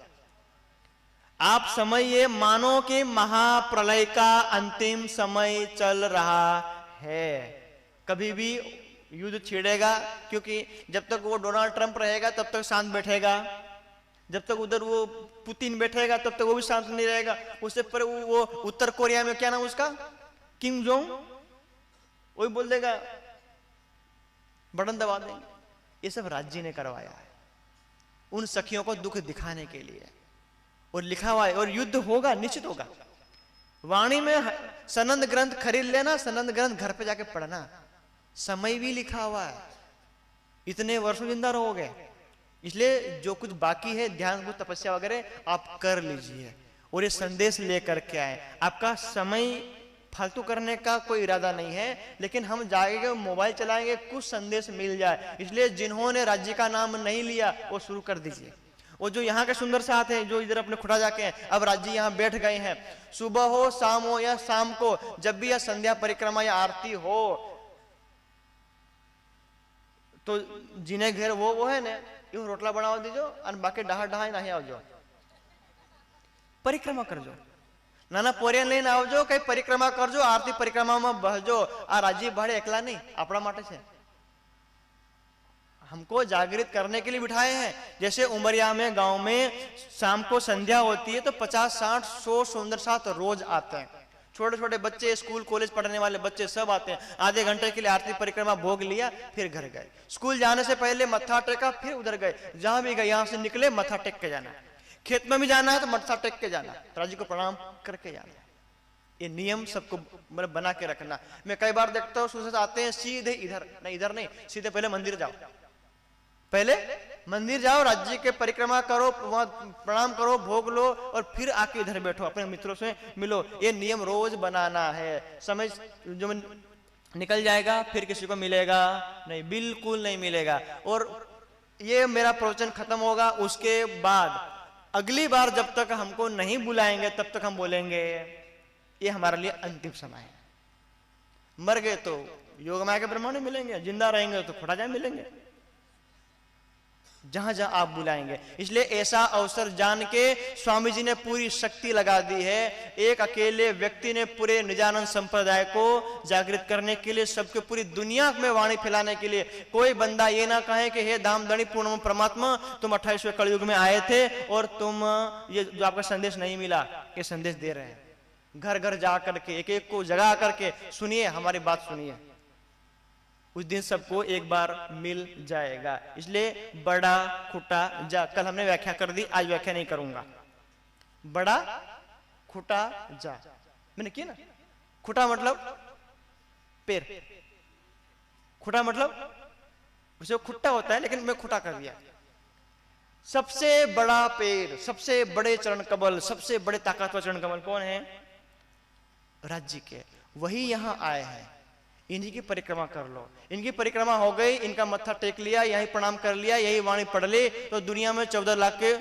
आप समय ये मानो कि महाप्रलय का अंतिम समय चल रहा है। कभी भी युद्ध छिड़ेगा, क्योंकि जब तक वो डोनाल्ड ट्रंप रहेगा तब तक शांत बैठेगा, जब तक उधर वो पुतिन बैठेगा तब तक वो भी शांत नहीं रहेगा। उससे पर वो उत्तर कोरिया में क्या नाम उसका, किम जोंग, वही बोल देगा, बटन दबा देंगे। ये सब राज्य ने करवाया है उन सखियों को दुख दिखाने के लिए, और लिखा हुआ है, और युद्ध होगा, निश्चित होगा। वाणी में सनंद ग्रंथ खरीद लेना, सनंद ग्रंथ घर पे जाके पढ़ना, समय भी लिखा हुआ है। इतने वर्षों जिंदा रहोगे, इसलिए जो कुछ बाकी है ध्यान को तपस्या वगैरह आप कर लीजिए, और ये संदेश लेकर के आए। आपका समय फालतू करने का कोई इरादा नहीं है, लेकिन हम जाएंगे मोबाइल चलाएंगे, कुछ संदेश मिल जाए, इसलिए जिन्होंने राज्य का नाम नहीं लिया वो शुरू कर दीजिए। वो जो यहाँ के सुंदर साथ हैं, जो इधर अपने खुटा जाके हैं, अब राज्य यहाँ बैठ गए हैं, सुबह हो शाम हो या शाम को जब भी यह संध्या परिक्रमा या आरती हो तो जिन्हें घेर वो है ने यूं रोटला बनावा दीजो और बाकी डहा डहा नहीं आवजो, परिक्रमा करजो, नाना पोरिया लઈને आवजो, कई परिक्रमा करजो, आरती परिक्रमा में बहजो। आ राजी भाड़े एकला नहीं, अपना माटे छे, हमको जागृत करने के लिए बिठाए हैं। जैसे उमरिया में गांव में शाम को संध्या होती है तो 50, 60, 100 सुंदर साथ रोज आते हैं, छोटे छोटे बच्चे, स्कूल कॉलेज पढ़ने वाले बच्चे सब आते हैं। आधे घंटे के लिए आरती परिक्रमा भोग लिया, फिर घर गए। स्कूल जाने से पहले मत्था टेका, फिर उधर गए, जहां भी गए यहां से निकले मत्था टेक के जाना, खेत में भी जाना है तो मत्था टेक के जाना, राजी को प्रणाम करके जाना। ये नियम सबको मतलब बना के रखना। मैं कई बार देखता हूँ सुबह आते हैं सीधे इधर नहीं, इधर नहीं, सीधे पहले मंदिर जाओ, पहले मंदिर जाओ, राज्य के परिक्रमा करो, वहां प्रणाम करो, भोग लो और फिर आके इधर बैठो, अपने मित्रों से मिलो। ये नियम रोज बनाना है। समय जो निकल जाएगा फिर किसी को मिलेगा नहीं, बिल्कुल नहीं मिलेगा। और ये मेरा प्रवचन खत्म होगा, उसके बाद अगली बार जब तक हमको नहीं बुलाएंगे तब तक हम बोलेंगे ये हमारे लिए अंतिम समय है। मर गए तो योग माया के ब्रह्मांड मिलेंगे, जिंदा रहेंगे तो खुटा जाए मिलेंगे, जहां जहां आप बुलाएंगे। इसलिए ऐसा अवसर जान के स्वामी जी ने पूरी शक्ति लगा दी है। एक अकेले व्यक्ति ने पूरे निजानंद संप्रदाय को जागृत करने के लिए, सबके पूरी दुनिया में वाणी फैलाने के लिए। कोई बंदा ये ना कहे कि हे धामधनी पूर्ण परमात्मा, तुम 28वें कलयुग में आए थे और तुम ये जो आपका संदेश नहीं मिला, ये संदेश दे रहे हैं। घर घर जा करके एक एक को जगा करके सुनिए, हमारी बात सुनिए, उस दिन सबको एक बार मिल जाएगा। इसलिए बड़ा खुटा जा, कल हमने व्याख्या कर दी, आज व्याख्या नहीं करूंगा। बड़ा खुटा जा मैंने किया ना, खुटा मतलब पैर, खुटा मतलब उसे खुट्टा होता है, लेकिन मैं खुटा कर दिया। सबसे बड़ा पैर, सबसे बड़े चरण कमल, सबसे बड़े ताकतवर चरण कमल कौन है? राज्य के, वही यहां आए हैं। इन्हीं की परिक्रमा कर लो। इनकी परिक्रमा हो गई, इनका मत्था टेक लिया, यही प्रणाम कर लिया, यही वाणी पढ़ ले, तो दुनिया में 14 लाख के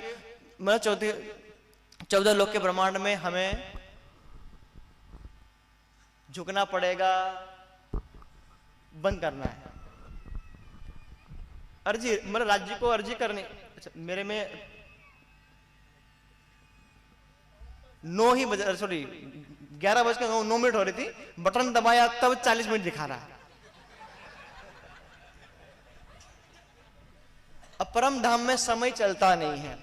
मतलब 14 लोक के ब्रह्मांड में हमें झुकना पड़ेगा, बंद करना है। अर्जी मतलब राज्य को अर्जी करनी। अच्छा, मेरे में 9 ही बजे, सॉरी 11:09 हो रही थी, बटन दबाया तब 40 मिनट दिखा रहा है। अब परम धाम में समय चलता नहीं है,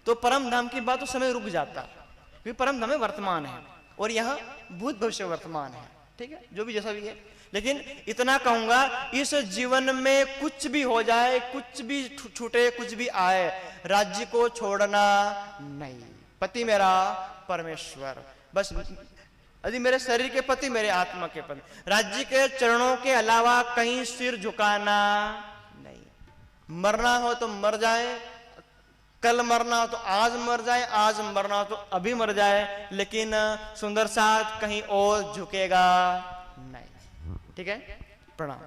तो परम धाम की बात तो समय रुक जाता, क्योंकि परम धाम में वर्तमान है और यहाँ भूत भविष्य वर्तमान है। ठीक है, जो भी जैसा भी है, लेकिन इतना कहूंगा, इस जीवन में कुछ भी हो जाए, कुछ भी छूटे, कुछ भी आए, राज्य को छोड़ना नहीं। पति मेरा परमेश्वर, बस यदि मेरे शरीर के पति, मेरे आत्मा के पति, राज्य के चरणों के अलावा कहीं सिर झुकाना नहीं। मरना हो तो मर जाए, कल मरना हो तो आज मर जाए, आज मरना हो तो अभी मर जाए, लेकिन सुंदर साथ कहीं और झुकेगा नहीं। ठीक है, प्रणाम।